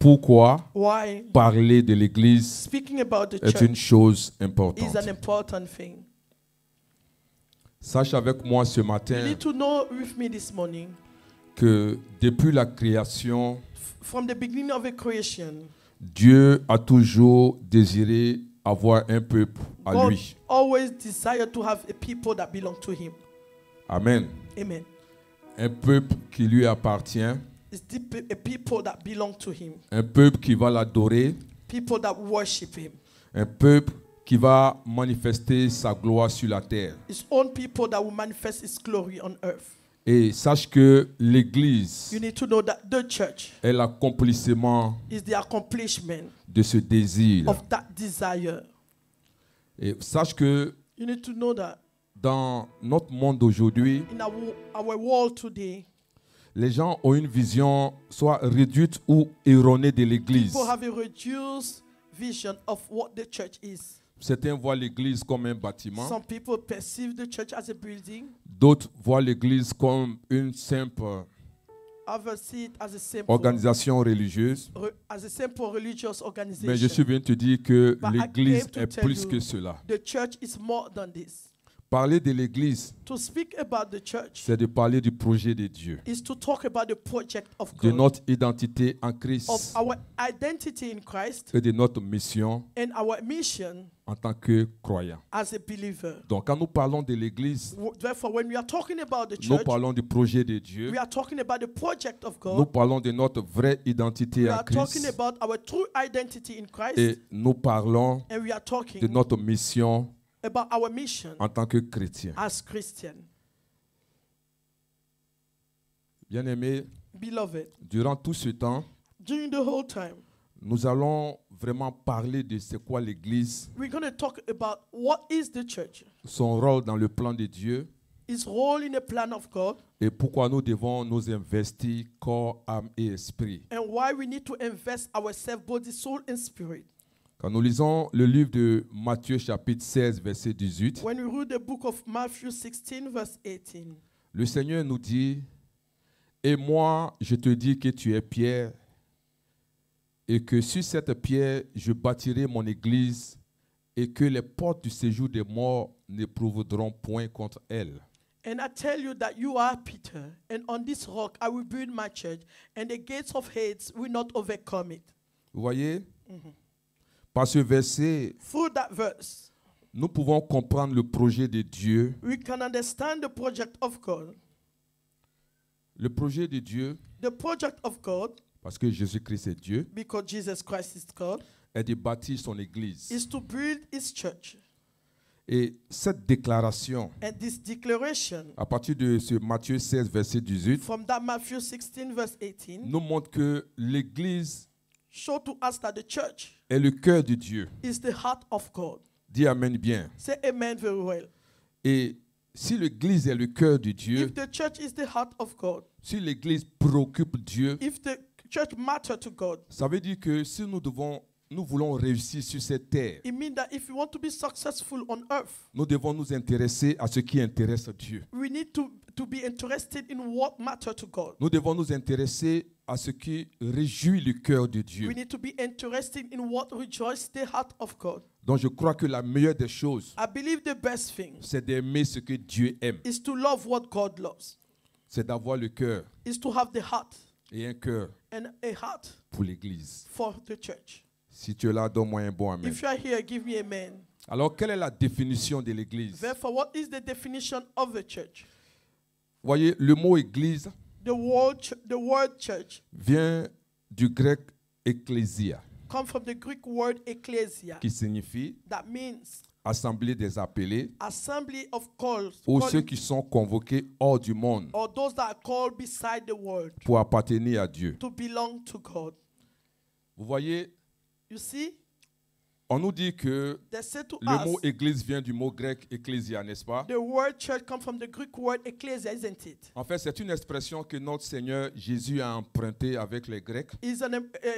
pourquoi why parler de l'Église speaking about the est une church chose is importante. an important thing. Sache avec moi ce You matin need to know with me this morning, que depuis la création, from the beginning of the creation, Dieu a toujours désiré avoir un peuple à God lui. always desired to have a people that belong to Him. Amen. Amen. Un peuple qui lui appartient, It's a people that belong to Him, un peuple qui va l'adorer, people that worship Him. un peuple qui va manifester sa gloire sur la terre. His own people that will manifest His glory on earth. Et sache que l'Église You need to know that the church est l'accomplissement is the accomplishment de ce désir. of that desire. Et sache que You need to know that dans notre monde d'aujourd'hui, in our world today, les gens ont une vision soit réduite ou erronée de l'Église. people have a reduced vision of what the church is. Certains voient l'Église comme un bâtiment, Some people perceive the church as a building, d'autres voient l'Église comme une simple others see it as a simple, organisation religieuse. religious organization. Mais je suis venu te dire que But I l'Église came to est tell plus you que cela. The church is more than this. Parler de l'Église, To speak about the church c'est de parler du projet de Dieu, is to talk about the project of de God, notre identité en of Christ our identity in Christ et de notre mission and our mission en tant que croyants. as a believer. Donc quand nous parlons de l'Église, Therefore, when we are talking about the nous church, parlons du projet de Dieu, we are talking about the project of nous God. parlons de notre vraie identité We en are talking Christ about our true identity in Christ, et nous parlons and we are de talking notre mission about our mission en tant que chrétien. as Christian. Bien-aimés, Beloved, durant tout ce temps, during the whole time, nous allons vraiment parler de c'est quoi l'Église, we're going to talk about what is the church, son rôle dans le plan de Dieu its role in the plan of God, et pourquoi nous devons nous investir corps, âme et esprit. and why we need to invest ourselves, body, soul, and spirit. Quand nous lisons le livre de Matthieu chapitre 16 verset 18, When we read the book of Matthew 16, verse 18, le Seigneur nous dit « Et moi, je te dis que tu es Pierre, et que sur cette pierre, je bâtirai mon église, et que les portes du séjour des morts n'éprouveront point contre elle. » and I tell you that you are Peter, and on this rock I will build my church, and the gates of Hades will not overcome it. Vous voyez? Par ce verset, Through that verse, nous pouvons comprendre le projet de Dieu. we can understand the project of God. Le projet de Dieu, The project of God, parce que Jésus-Christ est Dieu, because Jesus Christ is God, est de bâtir son église. is to build His church. Et cette déclaration, And this declaration à partir de ce Matthieu 16, verset 18, from that Matthew 16, verse 18, nous montre que l'église show to us that the church est le cœur de Dieu. is the heart of God. Dis Amen bien. Say amen very well. Et si l'église est le cœur de Dieu, If the church is the heart of God, si l'église préoccupe Dieu, if the church matter to God, ça veut dire que si nous voulons réussir sur cette terre, it means that if we want to be successful on earth, nous devons nous intéresser à ce qui intéresse Dieu. we need to be interested in what matter to God. Nous devons nous intéresser à ce qui réjouit le cœur de Dieu. We need to be interested in what rejoices the heart of God. Donc je crois que la meilleure des choses, I believe the best thing c'est d'aimer ce que Dieu aime. is to love what God loves, C'est d'avoir le cœur is to have the heart et un cœur and a heart pour l'église. for the church. Si tu es là, donne-moi un bon amen. If you are here, give me amen. Alors, quelle est la définition de l'église? Therefore, what is the definition of the church? Voyez, le mot église The word church vient du grec ecclésia, comes from the Greek word ecclesia, qui signifie that means assemblée des appelés assembly of called, ou ceux qui sont convoqués hors du monde or those that are called beside the world pour appartenir à Dieu. to belong to God. Vous voyez, You see, on nous dit que they say to le mot us, église vient du mot grec ecclésia, n'est-ce pas? the word church comes from the Greek word ecclesia, isn't it? En fait, c'est une expression que notre Seigneur Jésus a empruntée avec les Grecs. Is an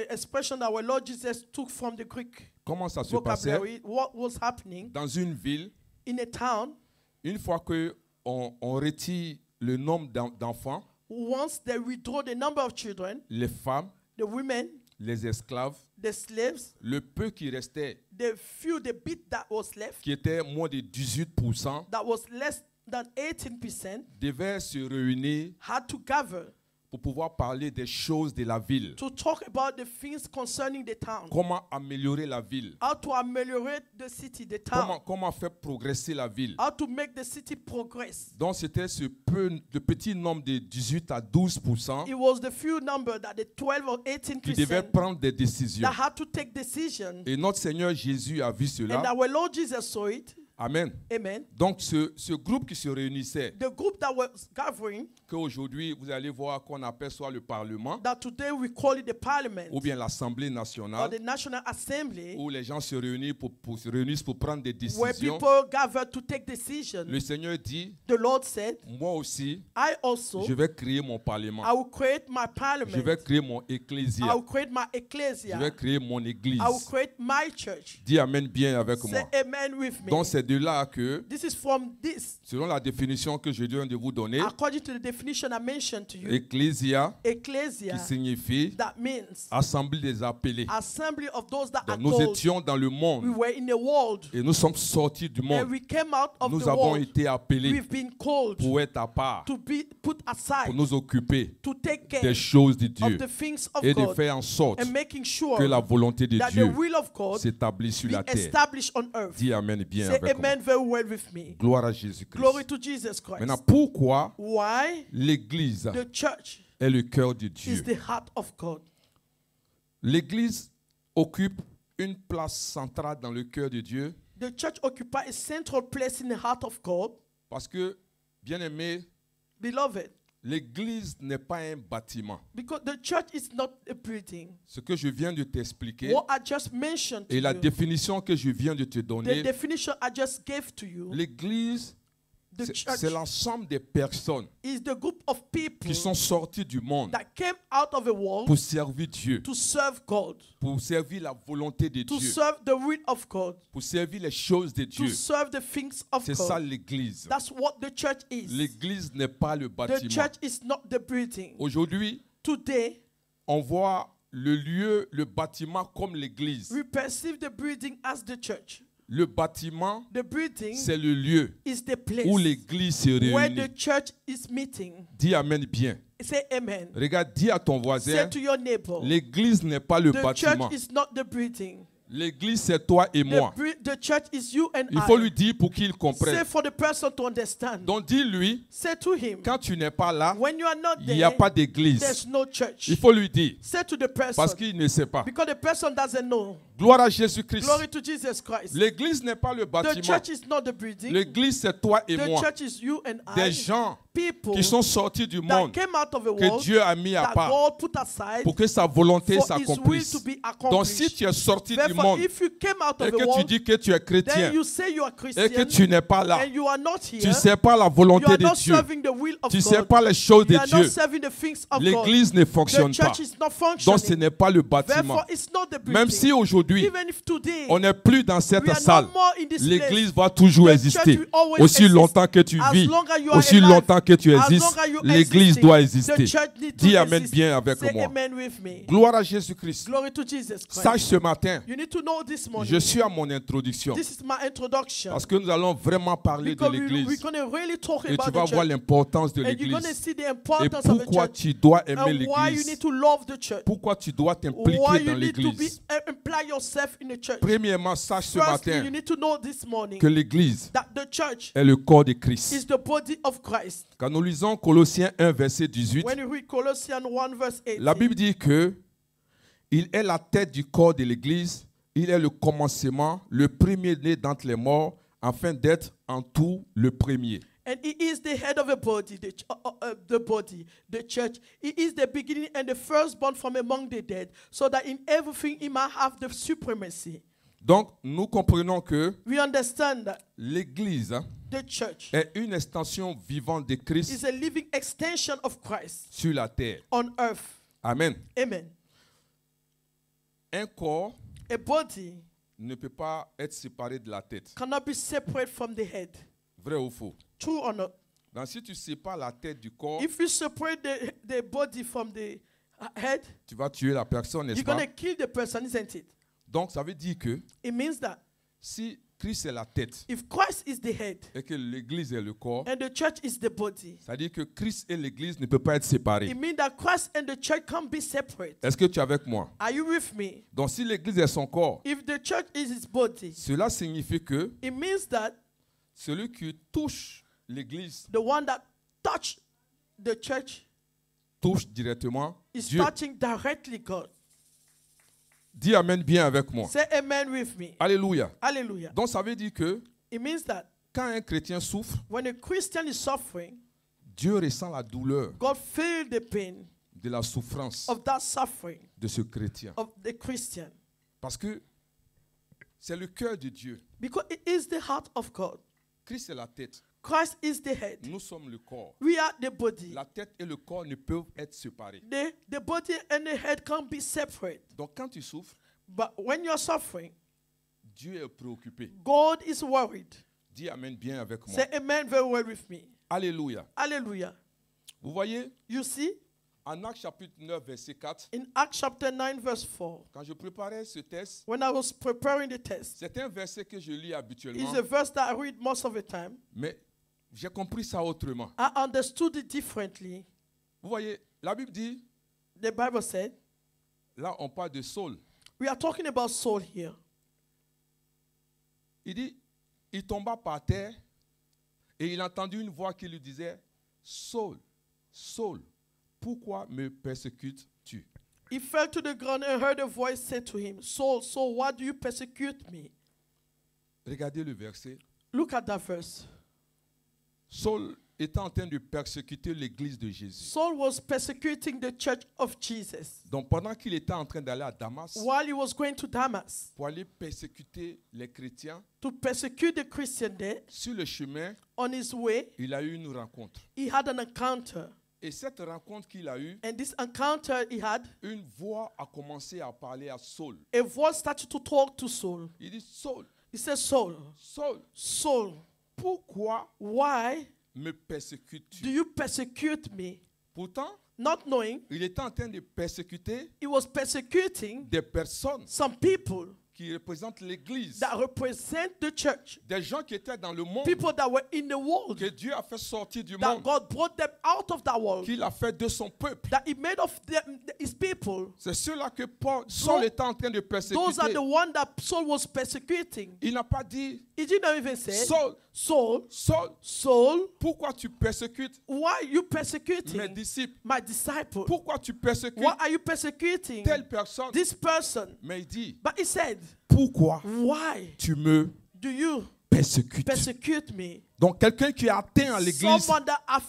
expression that our Lord Jesus took from the Greek Comment ça se passait? vocabulary. What was happening Dans une ville, in a town, une fois qu'on retire le nombre d'enfants, once they withdraw the number of children, les femmes, the women, les esclaves, the slaves, le peu qui restait, the bit that was left, qui était moins de 18%, that was less than 18%, devait se réunir had to gather pour pouvoir parler des choses de la ville. to talk about the things concerning the town. Comment améliorer la ville? How to ameliorate the city, the town. Comment faire progresser la ville? How to make the city progress. Donc c'était de petit nombre de 18 à 12% It was the few number that the 12 or qui devaient 18% prendre des décisions. that had to take decision. Et notre Seigneur Jésus a vu And cela. our Lord Jesus saw it. Amen. Amen. Donc ce groupe qui se réunissait, The group that was gathering, qu'aujourd'hui vous allez voir qu'on appelle soit le Parlement that today we call it the Parliament ou bien l'Assemblée or nationale, the National Assembly, où les gens se réunissent pour prendre des where décisions. people gather to take decisions. Le Seigneur dit, The Lord said, moi aussi, I also, je vais créer mon Parlement. I will create my Je Parliament. vais créer mon I ecclésia. will create my Je ecclesia. vais créer mon église. I will create my church. Dis Amen bien avec Say moi. amen with me. Donc c'est de là que, This is from this, selon la définition que je viens de vous donner, according to the definition I mentioned to you, ecclésia, qui ecclesia, signifie that means assemblée des appelés. assembly of those that are Donc, nous called. étions dans le We monde were in the world et nous sommes sortis du and monde. we came out of Nous the avons world. été appelés We've been called pour être à part, to be put pour aside, nous occuper to take des care choses de of Dieu the things of et de God faire en sorte and making sure que la volonté de that the Dieu will of God s'établisse sur be la terre. established on earth. Dis Amen bien Say avec moi. amen very well with me. Gloire à Jésus-Christ. Glory to Jesus Christ. Maintenant, pourquoi Why? l'Église The church est le cœur de is Dieu? the heart of God. L'Église occupe une place centrale dans le cœur de Dieu The church occupies a central place in the heart of God. parce que, bien aimé, Beloved, l'Église n'est pas un bâtiment. because the church is not a building. Ce que je viens de t'expliquer What I just mentioned to et la you, définition que je viens de te the donner, definition I just gave to you, l'Église, the church c'est l'ensemble des personnes is the group of people qui sont sorties du monde that came out of the world pour servir Dieu, to serve God, pour servir la volonté de to Dieu, serve the will of God, pour servir les choses de to Dieu. serve the things of C'est ça God. l'Église. That's what the church is. L'Église n'est pas le The bâtiment. church is not the building. Aujourd'hui, Today, on voit le lieu, le bâtiment comme l'Église. we perceive the building as the church. Le bâtiment, The building c'est le lieu is the place où l'Église se where réunit. the church is meeting. Dis Amen bien. Say amen. Regarde, dis à ton Say voisin, to your neighbor, l'Église n'est pas le the bâtiment. church is not the building. L'Église, c'est toi et moi. The church is you and Il faut I. lui dire pour qu'il Say comprenne. for the person to understand. Donc dis-lui, Say to him, quand tu n'es pas là, when you are not il n'y a there, pas d'église. there's no church. Il faut lui dire, Say to the person, parce qu'il ne sait pas. because the person doesn't know. Gloire à Jésus-Christ. Glory to Jesus Christ. L'église n'est pas le The bâtiment. church is not the building. L'église, c'est toi et The moi. church is you and Des I. gens People qui sont sortis du that monde came out of the que world Dieu a mis à that part God put aside pour que sa volonté for His will s'accomplisse. to be Donc si accomplished. tu es sorti du Therefore, monde if you came out et of the que tu world, dis que tu es chrétien then you say you are et Christian que tu n'es pas là, and you are not tu here, ne sais pas la you volonté are de not Dieu, serving the will of tu ne sais God, pas les choses de you are not Dieu, serving the things of God. l'église ne The fonctionne pas. church is not Donc ce functioning. n'est pas le bâtiment. Therefore, it's not the Même si building. aujourd'hui Even if today on n'est plus dans cette we are salle, no more in this l'église place, va toujours the exister. church will always Aussi exist. longtemps que tu As vis, long as you are aussi alive, longtemps que tu as existes, long as you l'église existing, doit the exister. church need to Dis Amen exist. bien avec Say moi. amen with me. Gloire à Jésus-Christ. Glory to Jesus Christ. Sache ce matin, You need to know this morning. je suis à mon introduction This is my introduction. parce que nous allons vraiment parler de Because we're l'église going to really talk et tu about vas the voir church. l'importance de And you're going to l'église see the et importance of the pourquoi church tu dois aimer and why you l'église, need to love the church. pourquoi tu dois Why t'impliquer you dans need to be l'église. apply yourself in the church. Premièrement, sache ce Firstly, you matin need to know this morning que l'église that the church est le corps de is Christ. the body of Christ. Quand nous lisons Colossiens 1, verset 18, When you read Colossians 1 verse 18, la Bible dit que il est la tête du corps de l'église, il est le commencement, le premier-né d'entre les morts, afin d'être en tout le premier. and he is the head of a body, the body, the church. He is the beginning and the firstborn from among the dead, so that in everything he might have the supremacy. Donc, nous comprenons que We understand that l'église the church est une extension vivante de Christ is a living extension of Christ sur la terre. on earth. Amen. Amen. Un corps A body ne peut pas être séparé de la tête. cannot be separate from the head. Vrai ou faux? True or not? Donc, si tu sépares la tête du corps, If you separate the body from the head, tu vas tuer la personne, n'est-ce you're pas? going to kill the person, isn't it? Donc, ça veut dire que It means that si Christ est la tête if Christ is the head et que l'Église est le corps, and the church is the body, ça veut dire que Christ et l'Église ne peuvent pas être séparés. it means that Christ and the church can't be separate. Est-ce que tu es avec moi? Are you with me? Donc, si l'Église est son corps, If the church is his body, cela signifie que it means that celui qui touche l'Église the one that touched the church touche directement is Dieu. touching directly God. Dis Amen bien avec moi. Say amen with me. Alléluia. Hallelujah. Donc, ça veut dire que It means that quand un chrétien souffre, when a Christian is suffering, Dieu ressent la douleur God feels the pain de la souffrance of that suffering de ce chrétien. of the Christian. Parce que c'est le cœur de Dieu. Because it is the heart of God. Christ est la tête. Christ is the head. Nous sommes le corps. We are the body. La tête et le corps ne peuvent être séparés. The body and the head can't be separate. Donc quand tu souffres, But when you're suffering, Dieu est préoccupé. God is worried. Dis Amen bien avec moi. Say amen very well with me. Alléluia. Hallelujah. Vous voyez, You see, en Actes chapitre 9, verset 4, in Acts chapter 9, verse 4, quand je préparais ce texte, when I was preparing the test, c'est un verset que je lis habituellement, it's a verse that I read most of the time. mais j'ai compris ça autrement. I understood it differently. Vous voyez, la Bible dit, The Bible said, là on parle de Saul. we are talking about Saul here. Il dit, il tomba par terre et il entendit une voix qui lui disait, Saul, Saul, pourquoi me persécutes-tu? He fell to the ground and heard a voice say to him, Saul, Saul, why do you persecute me? Regardez le verset. Look at that verse. Saul était en train de persécuter l'église de Jésus. Saul was persecuting the church of Jesus. Donc pendant qu'il était en train d'aller à Damas While he was going to Damas pour aller persécuter les chrétiens, to persecute the Christian there, sur le chemin, on his way, il a eu une rencontre. he had an encounter. Et cette rencontre qu'il a eue, And this encounter he had, une voix a commencé à parler à Saul. a voice started to talk to Saul. Il dit, Saul, He said, Saul, Saul, Saul, pourquoi why me do persecutes-tu? you persecute me? Pourtant, Not knowing, il était en train de persécuter he was persecuting des personnes some people qui représentent l'église. that represent the church. Des gens qui étaient dans le monde, People that were in the world, que Dieu a fait sortir du that monde, God brought them out of that world, qu'il a fait de son peuple. that he made of them, his people. C'est ceux-là que Saul était en train de Those are persécuter. the one that Saul was persecuting. Il n'a pas dit, He didn't even say, Saul, Saul, Saul, Saul, pourquoi tu persécutes why are you mes persecuting disciples? my disciple? Pourquoi tu persécutes Why are you persecuting telle personne? this person? Mais il dit, But he said, pourquoi why tu me do you persécutes? persecute me? Donc quelqu'un qui est atteint à l'église, Someone that are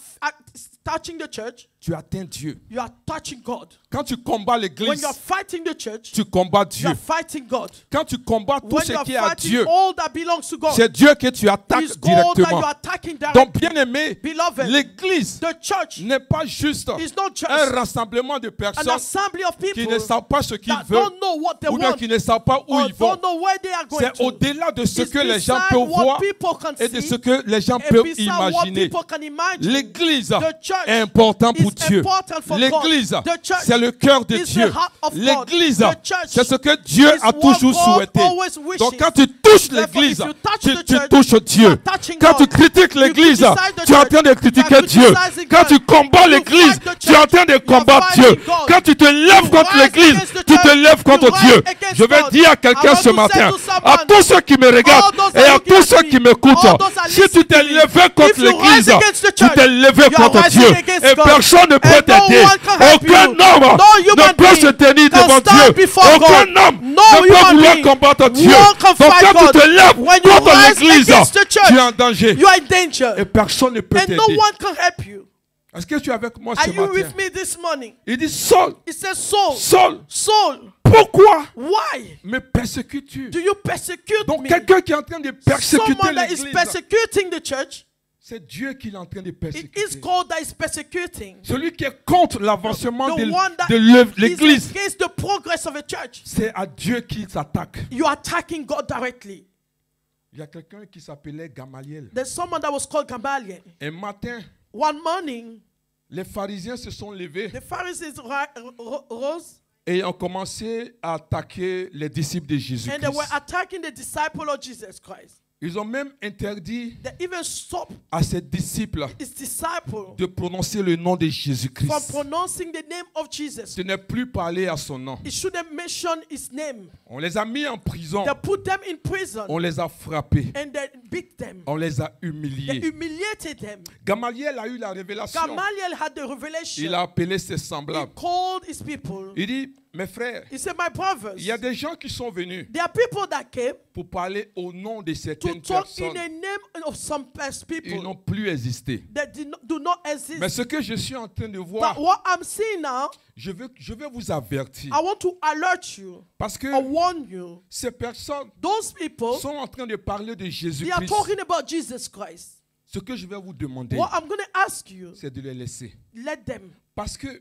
touching the church, tu atteins Dieu. you are touching God. Quand tu combats When l'église, you are fighting the church, tu combats you Dieu. are fighting God. Quand tu combats tout When ce you are qui est à fighting Dieu, all that belongs to God, c'est Dieu que tu attaques it's God that you directement. are attacking Donc, directly. bien aimé, Beloved, l'église the church n'est pas juste is not just un rassemblement de an personnes assembly of qui people ne savent pas ce qu'ils that veulent don't know what they ou bien want qui ne savent pas où or ils vont. don't know where they are going C'est to. au-delà de ce It's que les gens beside peuvent what voir people can et de see ce que les gens and peuvent beside what imaginer. people can imagine. L'église The church est important pour is Dieu. important for L'église, God. The church c'est le cœur de is Dieu. the heart of God. L'église, The church c'est ce que Dieu is a toujours what God souhaité. always wishes. Donc quand tu touches Therefore, l'église, if you touch tu the church, touches you Dieu. are touching Quand tu God. critiques You l'église, criticize the tu es en church. train de critiquer You are Dieu. criticizing Quand God. tu combats You l'église, fight the tu es en train de church. You are combattre fighting Dieu. God. Quand tu te lèves You contre rise l'église, against the tu te church. lèves contre You Dieu. rise against Je vais God. dire à I quelqu'un want ce to say matin, to someone, à tous ceux qui me regardent all those et are à looking tous at ceux me, qui m'écoutent, all those are si tu listening t'es to me, levé if contre you l'église, rise against the tu church, t'es levé you are contre rising Dieu. against Et God. personne ne peut And no t'aider. one can help Aucun you. homme No human ne peut se being tenir can devant stand Dieu. before Aucun God. homme No ne peut human vouloir being combattre Dieu. can Donc fight quand God. tu te lèves When you contre rise l'église, against the church, tu es en danger. you are in danger. Et personne ne peut And t'aider. no one can help you. Est-ce que tu es avec moi Are ce you matin? with me this morning? Il dit, Saul, He says, Saul, Saul, Saul, pourquoi why me persécutes-tu? do you persecute Donc me? quelqu'un qui est en train de persécuter Someone that is l'église, persecuting the church, c'est Dieu qui est en train de it is persécuter. God that is persecuting. Celui qui est contre l'avancement The de one that l'église, is against the progress of a church. c'est à Dieu qu'il s'attaque. You are attacking God directly. Il y a quelqu'un qui s'appelait Gamaliel. There's someone that was called Gamaliel. Un matin, One morning, les pharisiens se sont levés the Pharisees rose et ont commencé à attaquer les disciples de and they were Jésus-Christ. attacking the disciple of Jesus Christ. Ils ont même interdit They even stopped à ses disciples his disciple de prononcer le nom de from Jésus-Christ. pronouncing the name of Jesus. De ne plus parler à son nom. He shouldn't mention his name. On les a mis en prison. They put them in prison On les a frappés. and they beat them. On les a They humiliés. humiliated them. Gamaliel a eu la révélation. Gamaliel had the revelation. Il a appelé ses He semblables. called his people. Il dit, mes frères, He said, my brothers, il y a des gens qui sont venus there are people that came pour parler au nom de to certaines talk in personnes. the name of some Ils n'ont people plus existé. that do not Mais exist. ce que je suis en train de But voir, what I'm seeing now, je vais vous avertir. I want to alert you Parce que or warn you. ces personnes Those people, sont en train de parler de they are Jésus-Christ. talking about Jesus Christ. Ce que je vais vous demander, What I'm going to ask you, c'est de les laisser. let them. Parce que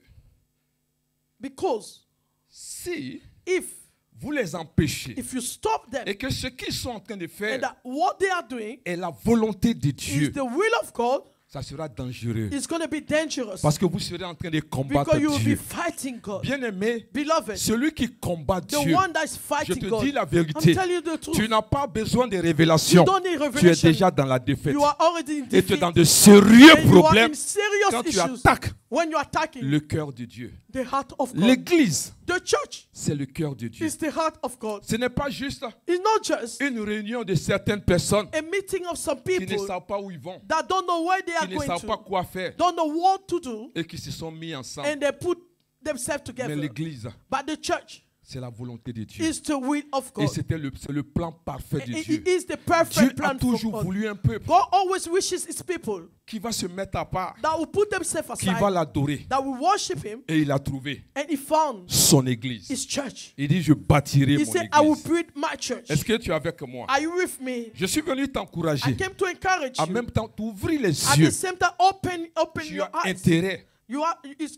Because si if vous les empêchez you stop them et que ce qu'ils sont en train de and faire that what they are doing est la volonté de is Dieu, the will of God, ça sera dangereux. it's going to be dangerous. Parce que vous serez en train de combattre Because you will be Dieu. fighting God. Bien-aimé, Beloved, celui qui combat the Dieu, one that is je fighting te God, dis la I'm vérité, telling you the truth. tu n'as pas besoin de révélation. You don't need Tu es revelation. déjà dans la défaite. You are already in Et tu es defeat. dans de sérieux And you are problèmes in serious quand tu issues attaques when you are attacking le cœur de Dieu. the heart of God. L'église, The church c'est le cœur de Dieu. is the heart of God. Ce n'est pas juste It's not just une réunion de certaines personnes a meeting of some qui ne people savent pas où ils vont, that don't know where they are qui ne going savent pas to, quoi faire don't know what to do, et qui se sont mis ensemble. and they put themselves Mais together. l'église, But the church c'est la volonté de Dieu. is the will of Et God. c'est le plan parfait de Dieu. It is the Dieu perfect a plan for toujours God. voulu un peuple God always wishes his people qui va se mettre à part, that will put themselves qui va aside, l'adorer. that will worship him, Et il a trouvé and he found son église. his church. Il dit, je bâtirai He mon said, I will église. build my church. Est-ce que tu es avec moi? Are you with me? Je suis venu I t'encourager. came to encourage En you. même temps, t'ouvrir les At yeux. the same time, open Tu your as eyes. intérêt It's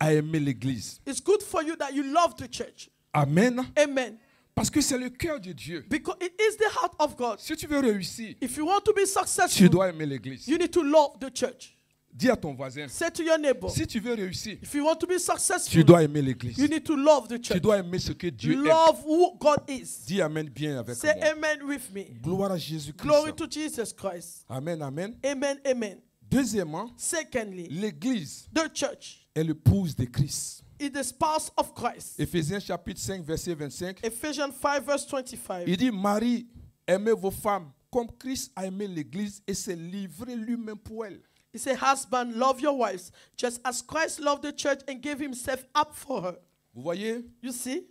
à aimer l'église. good for you that you love the church. Amen. Amen. Parce que c'est le cœur de Dieu. Because it is the heart of God. Si tu veux réussir, If you want to be tu successful, dois aimer l'église. you need to love the church. Dis à ton voisin, Say to your neighbor, si tu veux réussir, if you want to be tu successful, dois aimer l'église. you need to love the Tu church. dois aimer ce que Dieu aime. Love who God is. Dis Amen bien avec Say moi. amen with me. Gloire à Jésus-Christ. Glory to Jesus Christ. Amen, amen. Amen, amen. Deuxièmement, Secondly, l'église the church est l'épouse de Christ. is the spouse of Christ. Éphésiens chapitre 5, verset 25. Ephesians 5 verse 25. Il dit, Marie, aimez vos femmes comme Christ a aimé l'église et s'est livré lui-même pour elle. He said, husband, love your wives, just as Christ loved the church and gave himself up for her. Vous voyez, You see,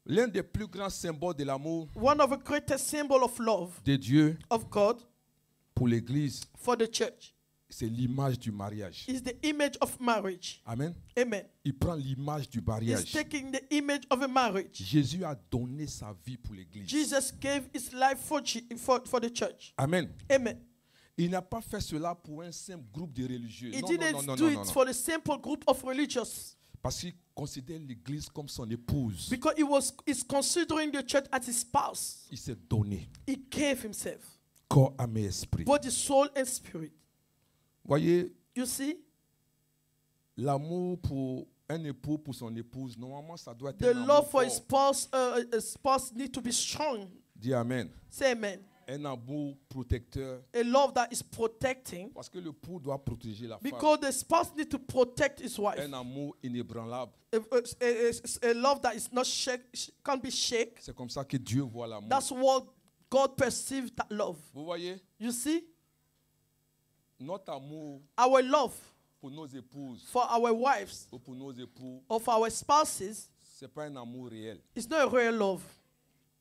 l'un des plus grands symboles de l'amour one of the greatest symbols of love de Dieu of God pour l'église, for the church c'est l'image du mariage. is the image of marriage. Amen. Amen. Il prend l'image du He's mariage. taking the image of a marriage. Jésus a donné sa vie pour l'église. Jesus gave his life for the church. Amen. Amen. Il n'a pas fait cela pour un simple groupe de religieux. He Non, didn't non, non, do non, it non, non. for the simple group of religious Parce qu'il considère l'église comme son épouse. because he's considering the church as his spouse. Il s'est donné He gave himself, corps, âme et esprit. body, soul, and spirit. Voyez, You see, l'amour pour un époux, pour son épouse, normalement, ça doit être the un love amour for fort. a spouse need to be strong. Dis Amen. Say amen. Un amour protecteur. A love that is protecting, Parce que l'époux doit protéger la femme. because the spouse need to protect his wife. Un amour inébranlable. A love that is not can't be shaken. C'est comme ça que Dieu voit l'amour. That's what God perceives that love. Vous voyez, You see, notre amour our love pour nos épouses for our wives ou pour nos époux, or for our spouses c'est pas un amour réel. is not a real love.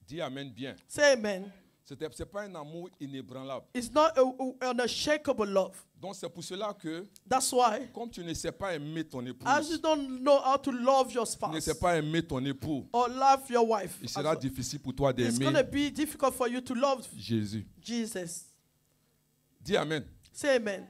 Dis Amen bien. Say amen. C'est pas un amour inébranlable. It's not an unshakable love. Donc c'est pour cela que, That's why, comme tu ne sais pas aimer ton épouse, as you don't know how to love your tu ne spouse sais pas aimer ton époux, or love your wife, il sera difficile pour toi it's d'aimer going to be difficult for you to love Jésus. Jesus. Dis Amen. Say amen.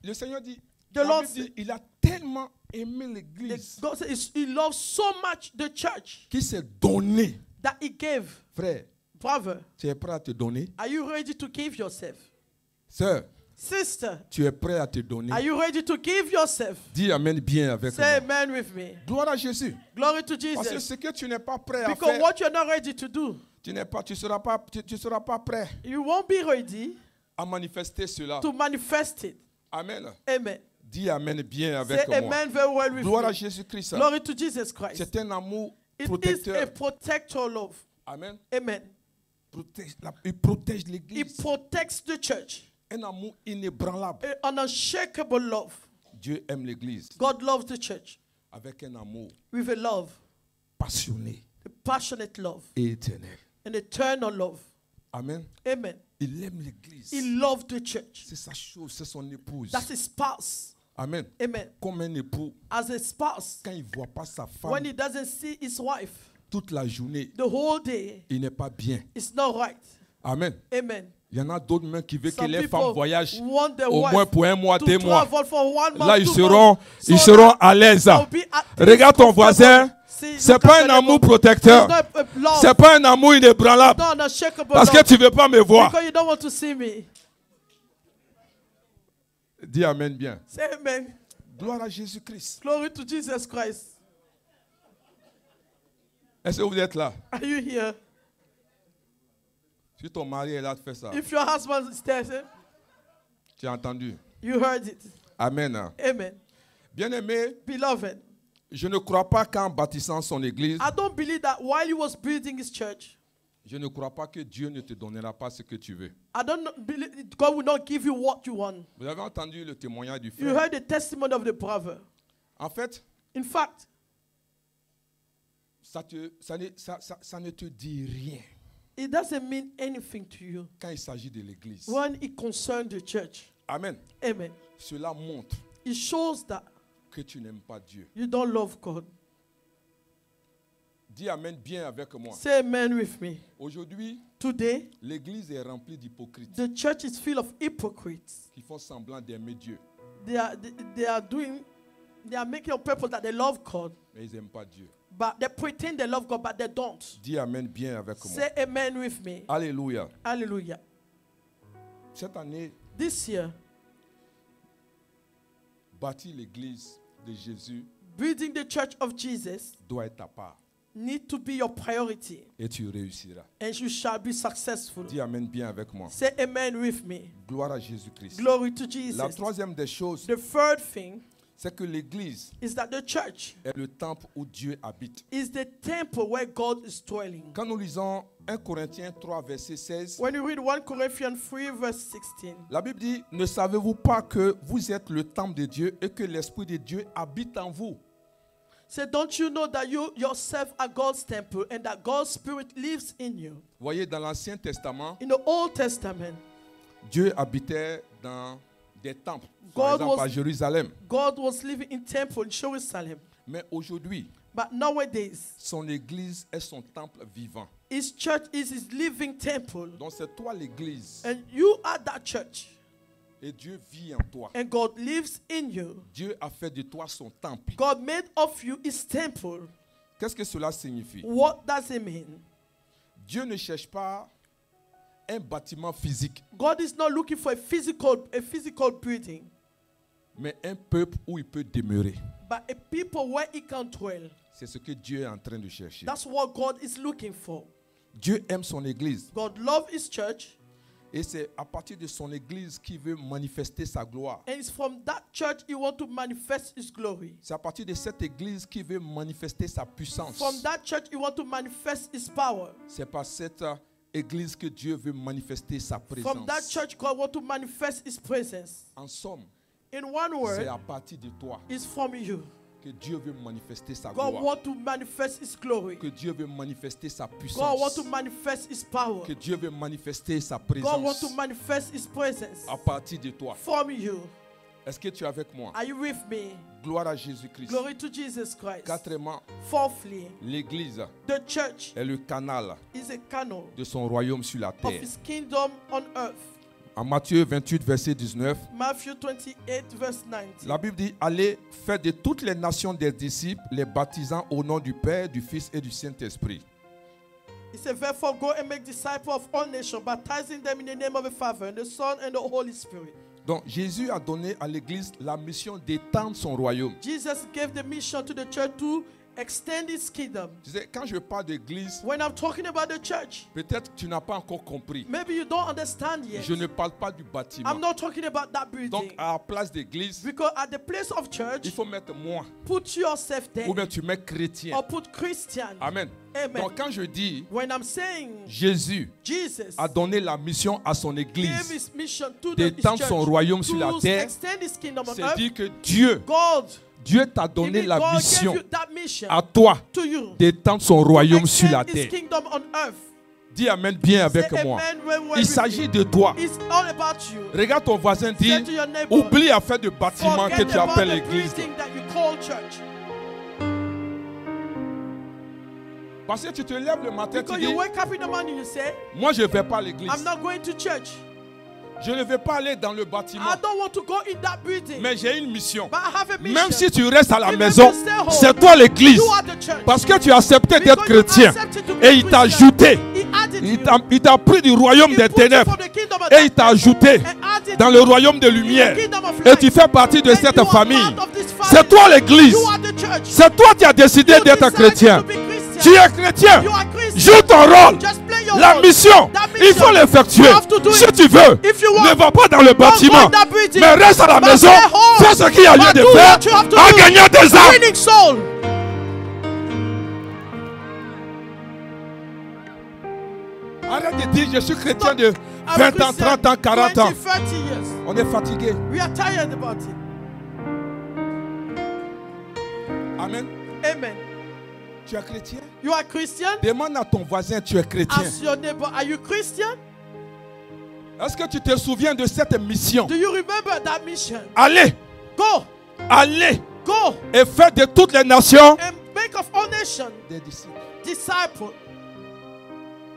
Le Seigneur dit, The la Lord Bible dit, il a tellement aimé l'église God says he loves so much the church qu'il s'est donné. that he gave. Frère, Brother, tu es prêt à te donner? are you ready to give yourself? Sœur, Sister, tu es prêt à te donner? are you ready to give yourself? Dis amen bien avec Say moi. amen with me. Gloire à Jésus. Glory to Parce que Jesus. ce que tu n'es pas prêt à Because faire, what you're not ready to do, tu seras pas prêt you won't be ready à manifester cela. to manifest it. Amen. Amen. Dis amen bien Say avec moi. amen very well with Gloire à me. Jésus-Christ. Glory to Jesus Christ. C'est un amour It is a protecteur. protector love. Amen. Amen. Il protège It l'église. protects the church. Un amour inébranlable. An unshakable love. Dieu aime l'église God loves the church avec un amour with a love, passionné a passionate love, et éternel. an eternal love. Amen. Amen. Il aime l'église. He loved the church. C'est sa chose, c'est son épouse. That's his spouse. Amen. Amen. Comme un époux, As a spouse, quand il ne voit pas sa when femme he doesn't see his wife toute la journée, the whole day, il n'est pas bien. it's not right. Amen. Amen. Il y en a d'autres même qui veulent que Some les people femmes voyagent want their au wife moins pour un mois, to 2 mois. travel for 1 month, Là, 2 ils months, seront so à l'aise. they'll be at peace, Regarde ton voisin. See, C'est look pas at un your amour neighbor. protecteur. It's not a love. C'est pas un amour inébranlable. Not an unshakable Parce que love. tu ne veux pas me voir. Because you don't want to see me. Dis amen bien. Say amen. Gloire à Jésus-Christ. Glory to Jesus Christ. Est-ce que vous êtes là? Are you here? Si ton mari est là, tu fais ça. If your husband is there, say, Tu as entendu? you heard it. Amen. Amen. Bien-aimé, Beloved, je ne crois pas qu'en bâtissant son église, I don't believe that while he was building his church, je ne crois pas que Dieu ne te donnera pas ce que tu veux. I don't believe God will not give you what you want. Vous avez entendu le témoignage du You frère. heard the testimony of the brother. En fait, In fact, ça ne te dit rien it doesn't mean anything to you quand il s'agit de l'église. when it concerns the church. Amen. Amen. Cela montre It shows that que tu n'aimes pas Dieu. you don't love God. Dis amen bien avec moi. Say amen with me. Aujourd'hui, Today, l'église est remplie d'hypocrites the church is full of hypocrites. qui font semblant d'aimer Dieu, They are making on purpose that they love God, mais ils n'aiment pas Dieu. but they pretend they love God, but they don't. Dis amen bien avec moi. Say amen with me. Alléluia. Hallelujah. Cette année, This year, bâtir l'église de Jésus building the church of Jesus doit être ta part need to be your priority, et tu réussiras. and you shall be successful. Dis amen bien avec moi. Say amen with me. Gloire à Jésus-Christ. Glory to La Jesus. troisième des choses, The third thing c'est que l'église is that the church est le temple où Dieu habite. is the temple where God is dwelling. Quand nous lisons 1 Corinthiens 3, verset 16, When you read 1 Corinthians 3, verse 16, la Bible dit, ne savez-vous pas que vous êtes le temple de Dieu et que l'Esprit de Dieu habite en vous? say, don't you know that you yourself are God's temple and that God's Spirit lives in you? Voyez, dans l'Ancien Testament, In the Old Testament, Dieu habitait dans des temples, God par exemple à was- Jérusalem. God was living in temple in Jerusalem. Mais aujourd'hui, But nowadays, son église est son temple vivant. his church is his living temple. Donc c'est toi l'église And you are that church. et Dieu vit en toi. And God lives in you. Dieu a fait de toi son temple. God made of you his temple. Qu'est-ce que cela signifie? What does it mean? Dieu ne cherche pas un bâtiment physique, God is not looking for a physical building, mais un peuple où il peut demeurer. but a people where he can dwell. C'est ce que Dieu est en train de chercher. That's what God is looking for. Dieu aime son église God loves his church, et c'est à partir de son église qu'il veut manifester sa gloire. and it's from that church he wants to manifest his glory. C'est à partir de cette église qu'il veut manifester sa puissance. From that church he wants to manifest his power. C'est par cette église que Dieu veut manifester sa From that présence. church God wants to manifest his presence. En somme, In one c'est word, à partir de toi it's from you. que Dieu veut manifester sa God gloire. wants to manifest his glory. Que Dieu veut manifester sa God wants puissance. to manifest his power. Que Dieu veut manifester sa God wants to présence manifest his presence à partir de toi. from you. Est-ce que tu es avec moi? Are you with me? Gloire à Jésus-Christ. Glory to Jesus Christ. Quatrièmement, Fourthly, l'église the church est le canal is a canal de son royaume sur la of terre. his kingdom on earth. En Matthieu 28, verset 19, Matthew 28, verse 19. la Bible dit, allez, faites de toutes les nations des disciples, les baptisant au nom du Père, du Fils et du Saint-Esprit. He said, therefore go and make disciples of all nations, baptizing them in the name of the Father and the Son and the Holy Spirit. Donc Jésus a donné à l'église la mission d'étendre son royaume. Jesus gave the mission to the church to extend his kingdom. Tu sais, quand je parle d'église, When I'm talking about the church, peut-être tu n'as pas encore compris. maybe you don't understand yet. Je ne parle pas du bâtiment. I'm not talking about that Donc building. à la place d'église, Because at the place of church, il faut mettre moi. put yourself there Ou bien tu mets chrétien. or put Christian. Amen. Amen. Donc quand je dis When I'm saying Jésus Jesus a donné la mission à son gave église his mission to his d'étendre church son royaume sur la to terre, extend his kingdom on c'est earth, dire que Dieu t'a donné even la God mission gave you that mission à toi to you d'étendre son royaume sur la extend his terre. kingdom on earth. Dis Amen bien avec Say moi. amen when we're Il with s'agit you. de toi. It's all about you. Regarde ton voisin, dis, Say to your neighbor, oublie à faire de bâtiment que forget tu about appelles the l'église. building that you call church. Parce que tu te lèves le matin, tu Because dis, you wake up in the morning, you say, moi je ne vais pas à l'église. I'm not going to church. Je ne vais pas aller dans le bâtiment. I don't want to go in that building. Mais j'ai une mission. But I have a mission. Même si tu restes à la Even maison, if you stay home, c'est toi l'église. You are the church. Parce que tu as accepté d'être Because you chrétien. accepted to be Et il t'a Christian. ajouté. He added you. Il t'a pris du royaume He des put you ténèbres. from the kingdom of Et il t'a darkness ajouté and added dans you le royaume de in the lumière. kingdom of Et light. tu fais partie de And cette you are famille. part of this family. C'est toi l'église. You are the church. C'est toi qui as décidé You d'être decided chrétien. to be Christian. Tu es chrétien. You are Christian. Joue ton rôle. Just play your La role. mission, That il faut mission, l'effectuer. you have to do Si it. tu veux, If you ne want, va pas dans le bâtiment, in that building, mais reste à la but maison, stay home. fais ce qu'il y a lieu But de do faire what you have to en do. gagnant des âmes. Winning soul. Arrête de dire je suis chrétien de I'm 20 ans, Christian, 30 ans, 40 ans. 20, 30 years. On est fatigué. We are tired about it. Amen. Amen. Tu es chrétien? You are Christian? Demande à ton voisin, tu es chrétien. Ask your neighbor, are you Christian? Est-ce que tu te souviens de cette mission? Do you remember that mission? Allez, Go, allez go, et faites de toutes les nations and make of all nations des disciples. disciples.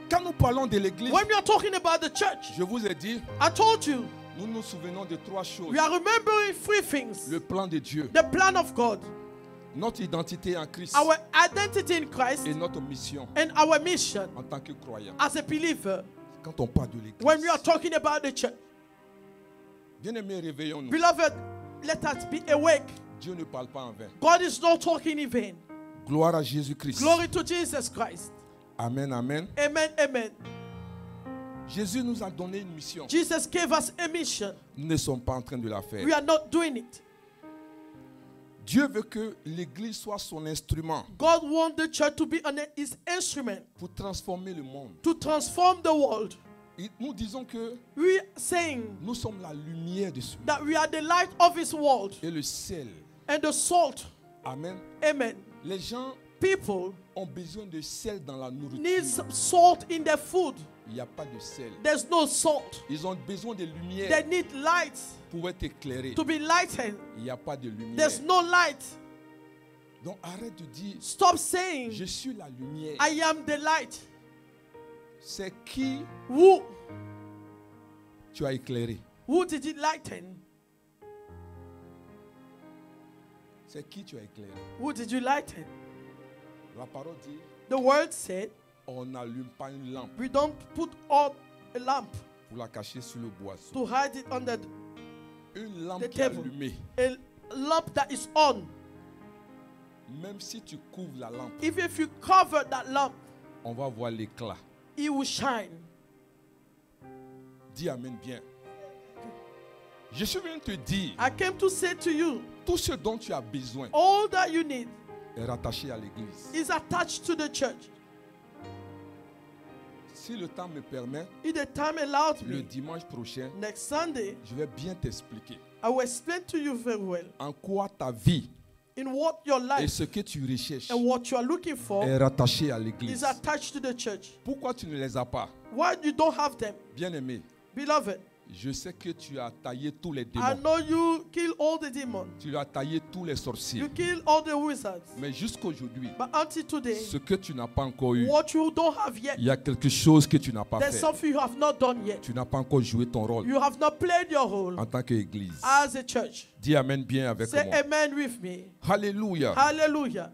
Quand nous parlons de l'église, When we are talking about the church, je vous ai dit, I told you, nous nous souvenons de trois choses. we are remembering three things. Le plan de Dieu, The plan of God, notre identité en Christ our identity in Christ, et notre mission and our mission en tant que croyant. as a believer. Quand on parle de When we are l'église, talking about the church, bien-aimés, réveillons-nous. beloved, let us be awake. Dieu ne parle pas en vain. God is not talking in vain. Gloire à Jésus-Christ. Glory to Jesus Christ. Amen, amen. Amen, amen. Jésus nous a donné une mission. Jesus gave us a mission. Nous ne sommes pas en train de la faire. We are not doing it. Dieu veut que l'église soit son instrument God wants the church to be his instrument pour transformer le monde. to transform the world. Et nous disons que We are saying nous sommes la lumière de ce monde that we are the light of his world et le sel. and the salt. Amen. Amen. Les gens People ont besoin de sel dans la nourriture. need some salt in their food. Il n'y a pas de sel. There's no salt. Ils ont besoin de lumière They need light pour être éclairés. to be lightened. Il n'y a pas de lumière. There's no light. Donc arrête de dire, Stop saying, je suis la lumière. I am the light. C'est qui Who tu as éclairé? did it lighten? C'est qui tu as éclairé? Who did you lighten? La parole dit, The word said, on n'allume pas une lampe we don't put up a lamp pour la cacher sous le boisseau. to hide it under Une lampe the qui est table. allumée, a lamp that is on. même si tu couvres la lampe, Even if you cover that lamp, on va voir l'éclat. it will shine. Dis Amen bien. Je suis venu te dire, I came to say to you, tout ce dont tu as besoin all that you need est rattaché à l'église. is attached to the church. Si le temps me permet, If the time allows le me, dimanche prochain, next Sunday, je vais bien t'expliquer I will explain to you very well en quoi ta vie in what your et life ce que tu recherches and what you are looking for est rattaché à is l'église. attached to the church. Pourquoi tu ne les as pas? Why you don't have them? Bien-aimé, Beloved, je sais que tu as taillé tous les I démons. know you kill all the demons. Tu as taillé tous les sorciers. You kill all the wizards. Mais jusqu'aujourd'hui, But until today, ce que tu n'as pas encore eu, what you don't have yet, il y a quelque chose que tu n'as pas there's fait. something you have not done yet. Tu n'as pas encore joué ton rôle You have not played your role en tant qu'église. as a church. Dis Amen bien avec Say moi. amen with me. Alléluia. Hallelujah.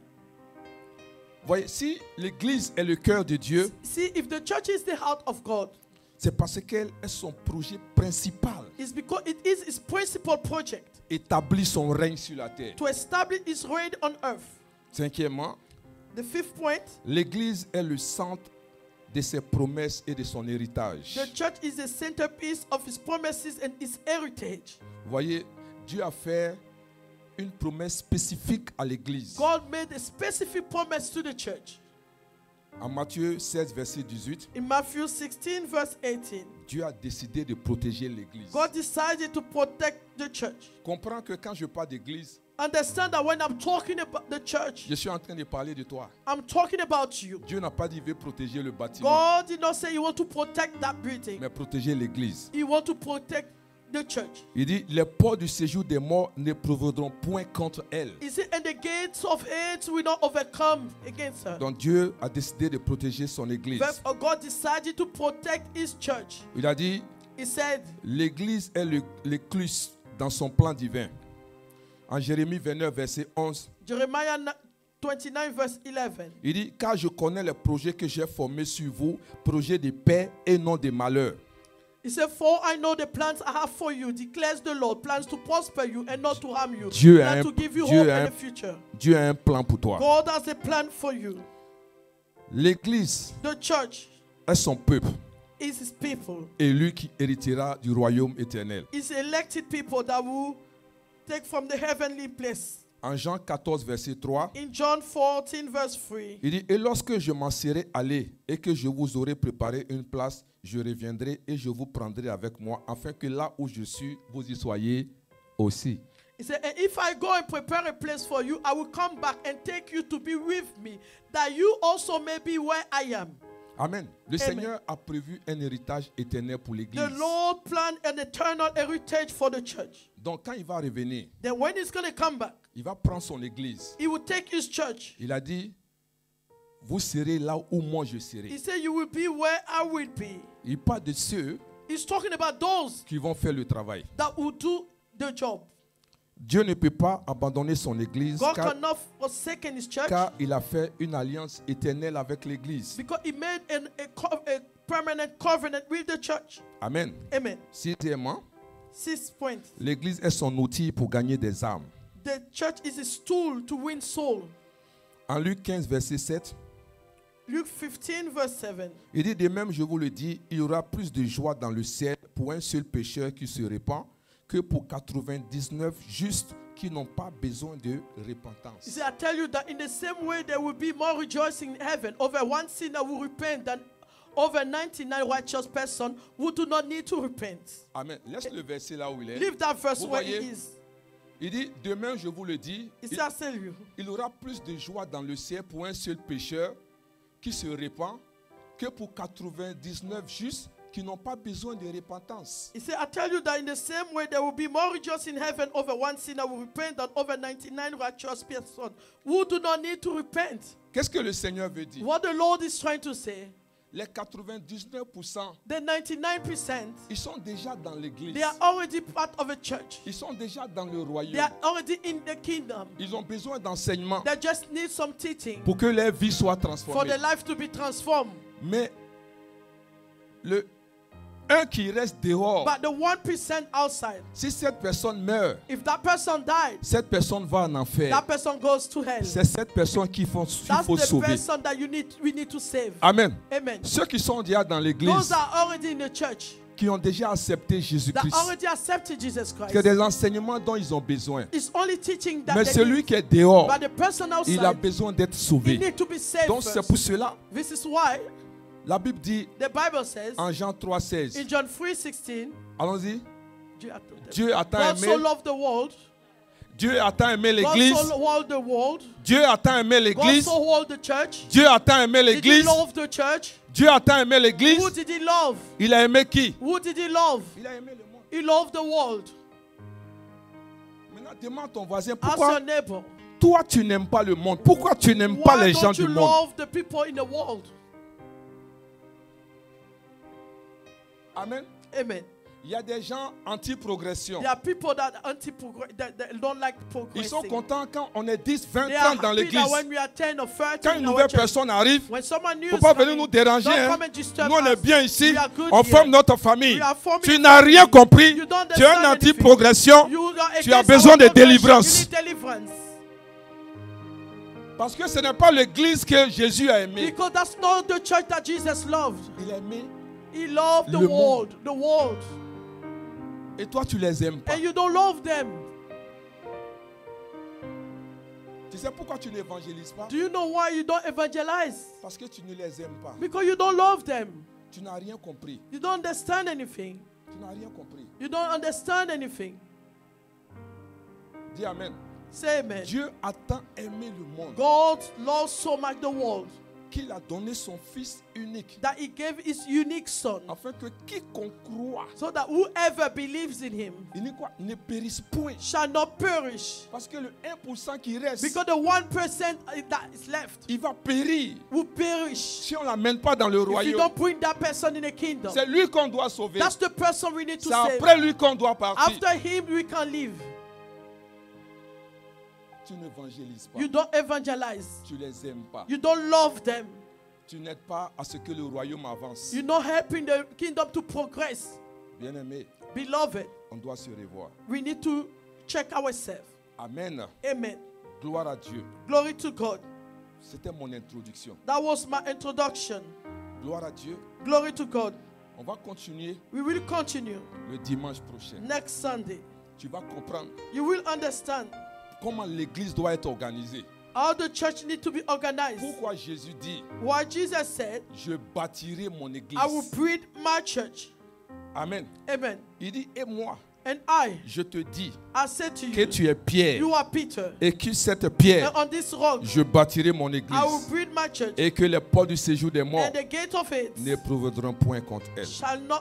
Voyez, si l'église est le cœur de Dieu, See, if the church is the heart of God, C'est parce qu'elle est son projet principal. It's because it is his principal project Établir son règne sur la terre. to establish his reign on earth. Cinquièmement, The fifth point, l'Église est le centre de ses promesses et de son héritage. the church is the centerpiece of his promises and his heritage. Vous voyez, Dieu a fait une promesse spécifique à l'Église. God made a specific promise to the church. En Matthieu 16, verset 18, In Matthew 16, verse 18, Dieu a décidé de protéger l'Église. God decided to protect the church. Comprends que quand je parle d'Église, Understand that when I'm talking about the church, je suis en train de parler de toi. I'm talking about you. Dieu n'a pas dit veut protéger le bâtiment, God did not say you want to protect that building. mais protéger l'Église. You want to protect the church. Il dit, les portes du séjour des morts ne prévaudront point contre elle. He said, and the gates of hate will not overcome against her. Donc Dieu a décidé de protéger son Église. Therefore, God decided to protect his church. Il a dit, He said, l'Église est l'écluse dans son plan divin. En Jérémie 29, verset 11, Jeremiah 29, verse 11. il dit, car je connais les projets que j'ai formés sur vous, projets de paix et non de malheur. He said, for I know the plans I have for you, declares the Lord, plans to prosper you and not to harm you, Dieu a and un- to give you Dieu hope a in un- the future. Dieu a un plan pour toi. God has a plan for you. L'Église The church est son peuple, is his people. élu qui héritera du royaume éternel. It's elected people that will take from the heavenly place. En Jean 14, verset 3, In John 14, verse 3, il dit, et lorsque je m'en serai allé et que je vous aurai préparé une place, je reviendrai et je vous prendrai avec moi, afin que là où je suis, vous y soyez aussi. he said, and if I go and prepare a place for you, I will come back and take you to be with me, that you also may be where I am. Amen. Le Seigneur a prévu un héritage éternel pour l'Église. The Lord planned an eternal heritage for the church. Donc quand il va revenir, Then when he's going to come back, il va prendre son Église. he will take his church. Il a dit, vous serez là où moi je He serai. said, you will be where I will be. Il parle de ceux He's talking about those qui vont faire le travail. that will do the job. Dieu ne peut pas abandonner son Église God cannot forsake his church car il a fait une alliance éternelle avec l'Église. because he made a permanent covenant with the church. Amen. Amen. Sixièmement, 6 points. l'Église est son outil pour gagner des âmes. The church is his tool to win soul. En Luc 15, verset 7, Luke 15, verse 7. il dit, de même, je vous le dis, il y aura plus de joie dans le ciel pour un seul pécheur qui se répand que pour 99 justes qui n'ont pas besoin de He repentance. said, I tell you that in the same way there will be more rejoicing in heaven over one sinner who repent than over 99 righteous persons who do not need to repent. Amen. Laisse le verset là où il est. Leave that verse Vous where voyez? it is. Il dit, demain, je vous le dis, He said, I tell you, il y aura plus de joie dans le ciel pour un seul pécheur qui se répand que pour 99 justes qui n'ont pas besoin de repentance. he said, I tell you that in the same way there will be more rejoicing in heaven over one sinner who repent than over 99 righteous persons who do not need to repent. Qu'est-ce que le Seigneur veut dire? What the Lord is trying to say, Les 99%, the 99%, ils sont déjà dans l'église. they are already part of a church. Ils sont déjà dans le They royaume. are already in the kingdom. Ils ont besoin d'enseignement They just need some teaching pour que leur vie soit for transformée. their life to be transformed. Mais le un qui reste dehors, But the 1% outside, si cette personne meurt, if that person died, cette personne va en enfer. that person goes to hell. C'est cette personne qu'il faut That's the sauver. person that we need to save. Amen. Amen. Ceux qui sont déjà dans Those l'église, are already in the church, qui ont déjà accepté that Jésus-Christ, already accepted Jesus que Christ. des enseignements dont ils ont besoin. It's only teaching that Mais they celui need. qui est dehors, But the person il a outside, besoin d'être he sauvé. need to be saved Donc c'est first. pour cela, This is why la Bible dit the Bible says en Jean 3,16, in John 3:16, allons-y, God Dieu a tant so aimé, loved the world, Dieu a tant aimé God l'église, so loved the world, Dieu a tant aimé God l'église, so loved the church. Dieu a tant aimé Did he l'église, love the church? Dieu a tant aimé l'église, Who did he love? il a aimé qui? Who did he love? Il a aimé le monde. He loved the world. Maintenant, demande ton voisin, Ask pourquoi your neighbor. toi tu n'aimes pas le monde? Pourquoi tu n'aimes pas Why les gens don't you du monde? love the people in the world? Amen. Amen. Il y a des gens anti-progression. There are people that that don't like Ils sont progressing. contents quand on est 10, 20, They are 30 dans happy l'église. that when we are 10 or 30 Quand une in our nouvelle church, personne arrive, when someone new il ne is faut pas venir coming, nous déranger. don't Hein. come and disturb Nous, on est us. bien ici. We are good On here. forme notre famille. We are forming Tu a n'as family. rien compris. You don't Tu es un understand anything. anti-progression. You are Tu as against besoin our de progression. délivrance. You need deliverance. Parce que ce n'est pas l'église que Jésus a aimée. Because that's not the church that Jesus loved. Il a aimé. He loved the Le world. The world. Et toi, tu les aimes pas. And you don't love them. Tu sais pourquoi tu n'évangélises pas? Do you know why you don't evangelize? Parce que tu ne les aimes pas. Because you don't love them. Tu n'as rien compris. You don't understand anything. Tu n'as rien compris. You don't understand anything. Dis Amen. Say amen. Dieu a tant aimé le monde God loves so much the world qu'il a donné son Fils unique that he gave his unique son afin que quiconque croit, so that whoever believes in him il ne périsse point. shall not perish. Parce que le 1% qui reste, Because the 1% that is left il va périr will perish si on ne l'amène pas dans le if you royaume. don't bring that person in the kingdom. C'est lui qu'on doit sauver. That's the person we need to C'est save. après lui qu'on doit partir. After him, we can live. Tu n'évangélises pas. You don't evangelize. Tu les aimes pas. You don't love them. Tu n'aides pas à ce que le royaume avance. You're not helping the kingdom to progress. Bien-aimé, Beloved, on doit se revoir. we need to check ourselves. Amen. Amen. Gloire à Dieu. Glory to God. C'était mon introduction. That was my introduction. Gloire à Dieu. Glory to God. On va continuer We will continue le dimanche prochain. next Sunday. Tu vas comprendre You will understand comment l'église doit être organisée. how the church needs to be organized. Pourquoi Jésus dit, Why Jesus said, je bâtirai mon église. I will build my church. Amen. Amen. Il dit, et moi, And I je te dis said to que you, tu es Pierre you are Peter. et que cette pierre, And on this rock, je bâtirai mon I will église build my church. et que les portes du séjour des morts And the gate of it ne prévaudront point contre elle.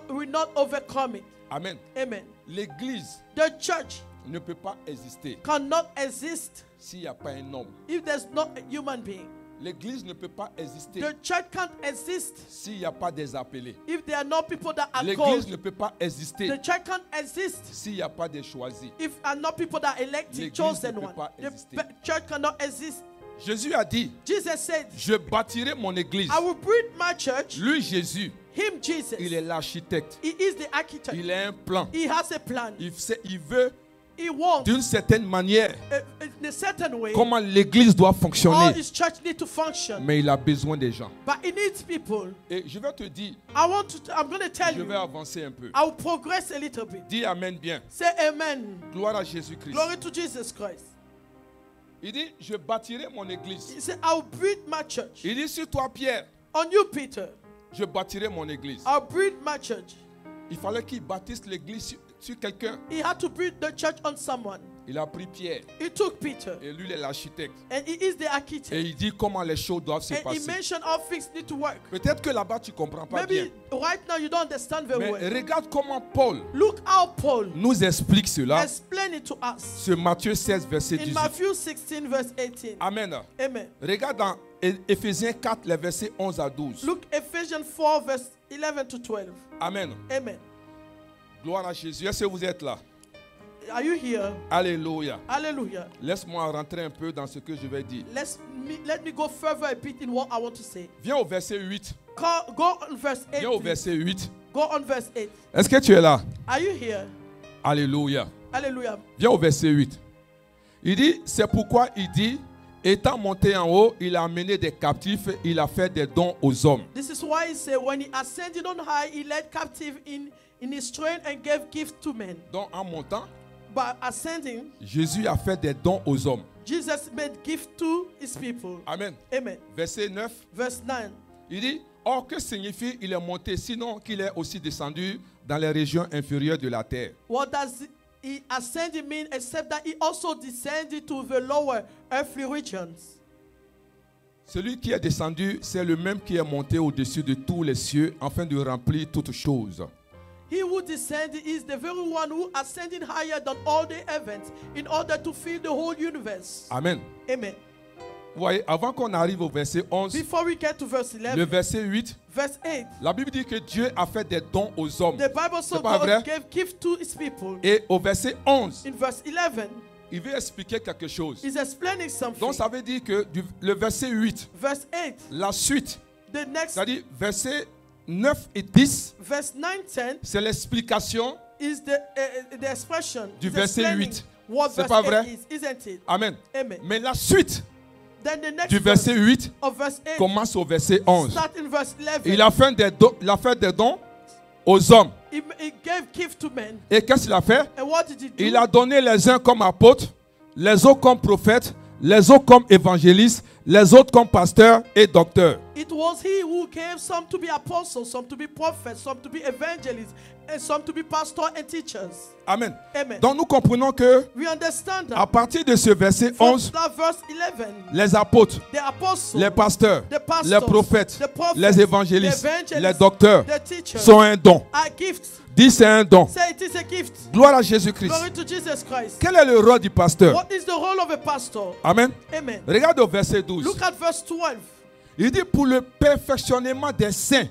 will not overcome it. Amen. Amen. L'église The church ne peut pas exister cannot exist s'il n'y a pas un homme. if there's not a human being. L'église ne peut pas exister The church can't exist s'il n'y a pas des appelés. if there are no people that are L'église called. ne peut pas exister The church can't exist s'il n'y a pas des choisis. if are not people that are elected, L'église chosen ne peut one. pas The exister. church cannot exist. Jésus a dit, Jesus said, je bâtirai mon église. I will build my church. Lui, Jésus, Him, Jesus. il est l'architecte. He is the architect. Il a un plan. He has a plan. Il veut, He wants d'une certaine manière, in a certain way comment l'église doit all fonctionner. his church need to function. Mais il a besoin des gens. But he needs people. Et je vais te dire, I'm going to tell je you, vais avancer un peu. I will progress a little bit. Dis Amen bien. Say amen. Gloire à Jésus-Christ. Glory to Jesus Christ. Il dit, je bâtirai mon église. He said, I will build my church. Il dit, sur toi, Pierre, On you, Peter, je bâtirai mon église. I'll build my church. Il fallait qu'il bâtisse l'église sur quelqu'un. He had to build the church on someone. Il a pris Pierre. He took Peter, Et lui, il est l'architecte. and he is the Et architect. il dit comment les choses doivent se And he passer. mentioned how things need to work. Peut-être que là-bas, tu ne comprends pas bien. Maybe right now you don't understand very Mais well. regarde comment Paul Look how Paul nous explique cela. explained it to us Sur Matthieu 16, verset in 18. Matthew 16, verse 18. Amen. Amen. Regarde dans Éphésiens 4, les versets 11 à 12. Look Ephesians 4, verse 11 to 12. Amen. Amen. Gloire à Jésus. Est-ce que vous êtes là? Are you here? Alléluia. Hallelujah. Laisse-moi rentrer un peu dans ce que je vais dire. Let me go further a bit in what I want to say. Viens au verset 8. Go on verse 8. Viens au please. verset 8. Go on verse 8. Est-ce que tu es là? Are you here? Alléluia. Hallelujah. Viens au verset 8. Il dit, c'est pourquoi il dit, étant monté en haut, il a amené des captifs, il a fait des dons aux hommes. This is why he said, when he ascended on high, he led captive in his train and gave gifts to men. Donc en montant, By ascending, Jésus a fait des dons aux hommes. Jesus made gifts to his people. Amen. Amen. Verset 9. Verse 9. Il dit, or que signifie il est monté, sinon qu'il est aussi descendu dans les régions inférieures de la terre. What does he ascended mean except that he also descended to the lower earthly regions? Celui qui est descendu, c'est le même qui est monté au-dessus de tous les cieux afin de remplir toutes choses. He who descended is the very one who ascended higher than all the heavens in order to fill the whole universe. Amen. Amen. Vous voyez, avant qu'on arrive au verset 11, Before we get to verse le 11, verset 8, verse 8, la Bible dit que Dieu a fait des dons aux hommes. the Bible says C'est pas vrai? God gave gift to his people. Et au verset 11, In verse 11, il veut expliquer quelque chose. he's explaining something. Donc ça veut dire que le verset 8, Verse 8, la suite, the next, c'est-à-dire verset 9 et 10, verse 9, 10 c'est l'explication is the expression. du It's verset explaining 8. What C'est verse pas 8 vrai? is, isn't it? Amen. Amen. Mais la suite Then the next du verset 8 of verse 8 commence au verset 11. start in verse 11. Il a fait des dons aux hommes. He gave gift to men. Et qu'est-ce qu'il a fait? And what did he do? Il a donné les uns comme apôtres, les autres comme prophètes, les autres comme évangélistes, les autres comme pasteurs et docteurs. It was he who gave some to be apostles, some to be prophets, some to be evangelists, and some to be pastors and teachers. Amen. Amen. Donc nous comprenons que We understand à that partir de ce verset from 11, that verse 11, les apôtres, the apostles, les pasteurs, the pastors, les prophètes, the prophets, les évangélistes, the evangelists, les docteurs the teachers sont un don. are gifts. Dis c'est un don. Say it is a gift. Gloire à Jésus-Christ. Glory to Jesus Christ. Quel est le rôle du pasteur? What is the role of a pastor? Amen. Amen. Regarde au verset 12. Look at verse 12. Il dit pour le perfectionnement des saints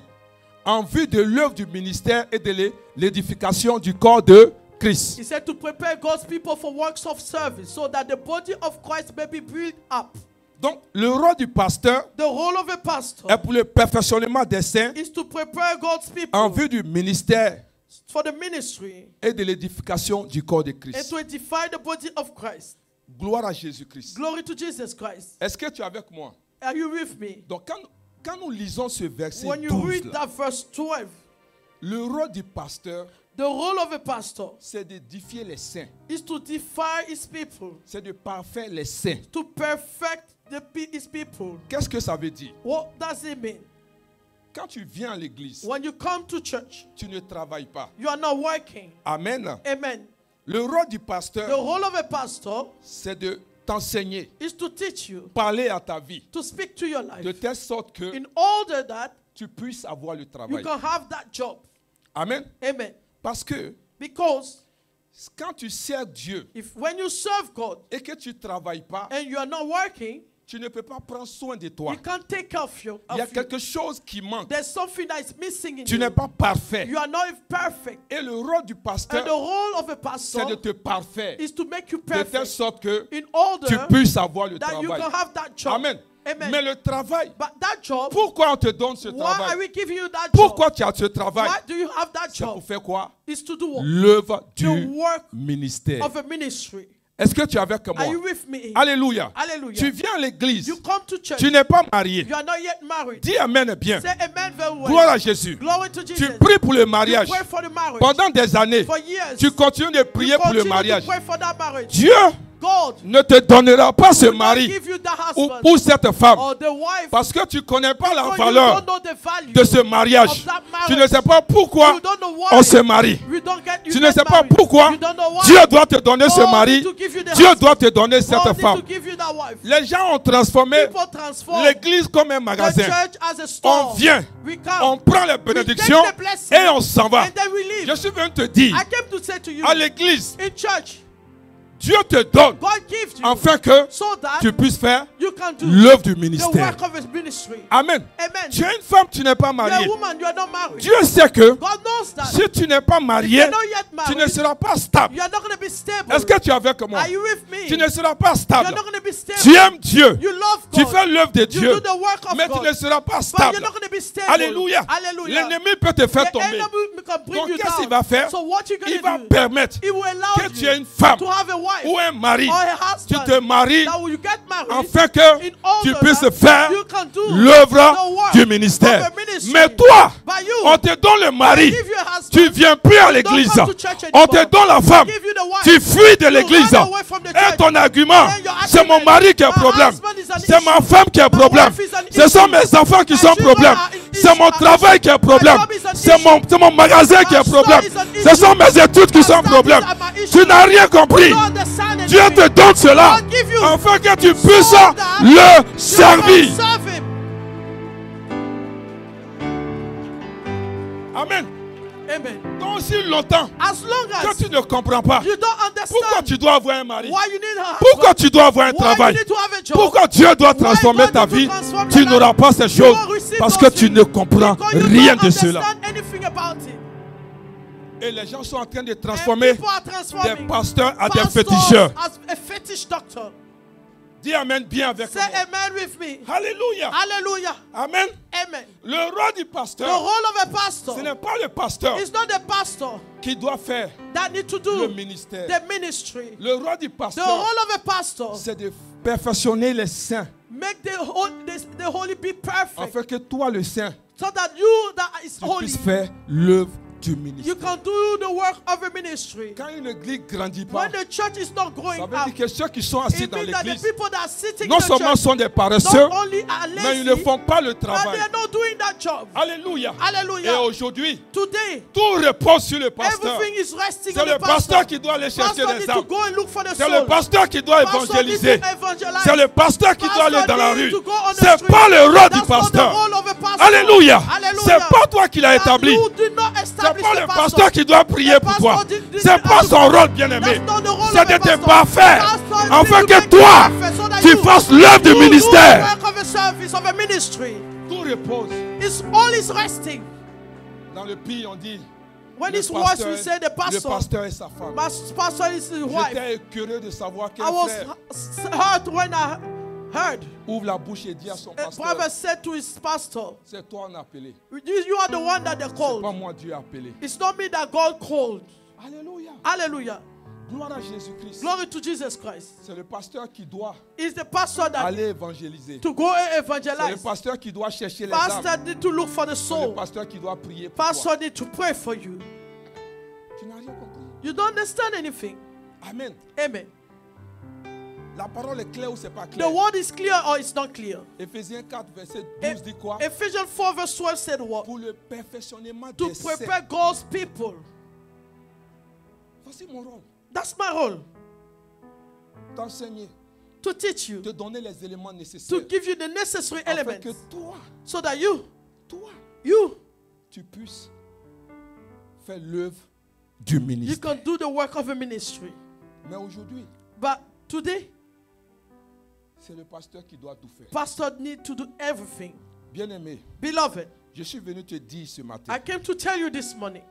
en vue de l'œuvre du ministère et de l'édification du corps de Christ. He said to prepare God's people for works of service so that the body of Christ may be built up. Donc le rôle du pasteur The role of a pastor est pour le perfectionnement des saints is to prepare God's people en vue du ministère for the ministry et de l'édification du corps de and Christ. to edify the body of Christ. Gloire à Jésus-Christ. Glory to Jesus Christ. Est-ce que tu es avec moi? Are you with me? Donc quand nous lisons ce verset When you 12, read là, that verse 12, le rôle du pasteur, the role of a pastor c'est d'édifier les saints, is to edify his people, c'est de parfaire les saints. to perfect his people. Qu'est-ce que ça veut dire? What does it mean? Quand tu viens à l'église, When you come to church, tu ne travailles pas. you are not working. Amen. Amen. Le rôle du The pasteur, role of a pastor c'est de t'enseigner, is to teach you, parler à ta vie, to speak to your de life, telle sorte que in order that tu puisses avoir le you travail. can have that job. Amen. Amen. Parce que Because quand tu sers Dieu when you serve God et que tu ne travailles pas, and you are not working, tu ne peux pas prendre soin de toi. you can't take care of you. Il y a quelque chose qui manque. There's something that is missing in Tu you. n'es pas parfait. You are not perfect. Et le rôle du And the pasteur, role of a c'est pastor de te parfaire. is to make you De telle perfect sorte que in order tu puisses avoir le that you travail. can have that job. Amen. Amen. Mais le travail, But that job, pourquoi on te donne ce why are travail? we giving you that Pourquoi job? tu as ce travail? Why do you have that C'est pour job? faire quoi? Is to do what? L'œuvre The du work ministère. of a ministry. Est-ce que tu es avec moi? Are you with me? Alléluia. Hallelujah. Tu viens à l'église. You come to church. Tu n'es pas marié. You are not yet married. Dis Amen bien. Say amen very well. Gloire à Jésus. Glory to Tu Jesus. pries pour le You mariage. pray for the marriage. Pendant des années, For years. tu continues de prier You pour le continue mariage. to pray for that marriage. Dieu God ne te donnera pas ce will not mari give you that ou husband cette femme or the wife parce que tu ne connais pas la because valeur you don't know the value de ce mariage. of that marriage. Tu ne sais pas pourquoi You don't know why on se marie. you don't get, you Tu ne get sais pas married. pourquoi You don't know why. Dieu doit te donner ce God mari. need to give you the Dieu husband. doit te donner God cette need femme. to give you that wife. Les gens ont transformé People transform l'église comme un the magasin. church as a store. On vient, We on come. prend les bénédictions take the blessing et on s'en va. and then we leave. Je suis venu te dire, I came to say to you, à l'église, in church, Dieu te donne God gives you afin que so that tu puisses faire you can do l'œuvre du the ministère. work of his ministry. Amen. Amen. Tu es une femme, tu n'es pas You're a mariée. woman, you are not married. Dieu sait que God knows that. si tu n'es pas If marié, you're not yet tu ne married, seras pas stable. you are not going to be stable. Est-ce que tu es avec moi? Are you with me? Tu ne seras pas You're stable. not going to be stable. Tu aimes Dieu. You love Tu God. fais l'œuvre de You Dieu. do the work of Mais tu God. ne seras pas But stable. you're not going to be stable. Alléluia. Hallelujah. L'ennemi peut te faire The tomber. enemy can bring Donc you qu'est-ce qu'il down. va faire? So what you Il going va to do? permettre He will allow que tu aies you une femme to have a wife ou un mari. or a Tu husband te maries that will you get married afin que in order tu puisses that faire you can do l'œuvre the work du ministère. of the ministry. Mais toi, By you, on te donne le mari. give you a husband. Tu viens plus à Don't l'église. come to church On anymore. te donne la femme. Give you the wife. Tu fuis de You l'église. run away from the Et church. ton argument, Then your c'est mon argument, mari qui a my problème. husband is an C'est ma issue. femme qui a My problème. wife is an Ce sont issue. mes enfants qui My sont children problème. are an C'est mon issue. travail qui a problème. job is an C'est mon magasin qui a My problème. store is an Ce sont issue. mes études qui My sont studies problème. are my issue. Tu n'as rien compris. You don't understand Dieu anything. te donne cela God give you afin que tu puisses so that le you can servir. serve him. Amen. Amen. Donc aussi longtemps As long que as tu ne comprends pas you don't pourquoi understand tu dois avoir un mari, why you need a pourquoi husband, tu dois avoir un why travail, you need to have a job, pourquoi Dieu doit why transformer God ta need to vie, transform tu your n'auras life, pas ces you choses won't receive parce those que tu things ne comprends because you rien don't de cela. understand anything about it. Et les gens sont en train de And transformer people are des transforming pasteurs à des pastors féticheurs. as a fetish doctor. Dis Amen bien avec Say moi. amen with me. Alléluia. Hallelujah. Amen. Amen. Le rôle du The pasteur, role of a pastor ce n'est pas le pasteur is not the pastor qui doit faire that need to le do ministère. the ministry. Le rôle du The pasteur, role of a pastor c'est de perfectionner les saints, make the holy be perfect, afin que toi, le saint, so that you that is tu holy, puisses faire l'œuvre du you ministère. can do the work of a ministry. Quand une église ne grandit pas, When the church is not growing ça veut up, dire que ceux qui sont assis it dans means that the l'église, people that are sitting non in the seulement church sont des paresseux, not only are mais ils lazy, ne font pas le but travail. they are not doing that job. Alléluia. Et Hallelujah. aujourd'hui, Today, tout repose sur le pasteur. everything is resting C'est on le the pastor. pasteur qui doit aller chercher Pastor les need to âmes. go and look for the C'est le soul. pasteur qui doit Pastor évangéliser. need to evangelize. C'est le pasteur qui doit aller Pastor dans la need rue. to go on the C'est street. pas le rôle du That's not the pasteur. role of a pastor. Alléluia. Hallelujah. C'est pas toi qui l'as That établi. you did not C'est establish pas the le pastor. pasteur qui doit prier pour toi. C'est pas son rôle, bien-aimé. That's not the role C'est of de a te pastor. parfaire Pastor afin need to que make toi, you perfect so that tu you fasses l'œuvre du do ministère. the work of a service, of a ministry. Tout repose. It's all is resting. Dans le pays, on dit When le it's worse, we pasteur, say the le pastor. pasteur et sa femme. Pastor is his wife. J'étais curieux de savoir quel I was frère hurt when I heard. ouvre la bouche et dit à son A pasteur, prophet said to his pastor, c'est toi on a appelé. you are the one that they C'est pas called. moi Dieu a appelé. It's not me that God called. Alléluia. Hallelujah. Gloire à Jésus-Christ. Glory to Jesus Christ. C'est le pasteur qui doit It's the pastor that aller évangéliser. to go and C'est le evangelize. pasteur qui doit chercher les Pastor âmes. need to look for the C'est le soul. pasteur qui doit prier pour toi. Pastor need to pray for you. Tu n'as rien compris. You don't understand anything. Amen. Amen. La parole est claire ou c'est pas The clair? word is clear or it's not clear. Éphésiens 4, verset 12 dit quoi? Ephesians 4 verse 12 said what? Pour le perfectionnement To des saints. prepare God's people. Voici mon rôle. That's my role. T'enseigner, To teach you. te donner les éléments To nécessaires. give you the necessary Afin elements. que toi, So that you tu puisses faire l'œuvre du you ministère. can do the work of a ministry. Mais aujourd'hui, But today, c'est le pasteur qui doit tout faire. pastor need to do everything. Bien-aimé, Beloved, je suis venu te dire ce matin, I came to tell you this morning,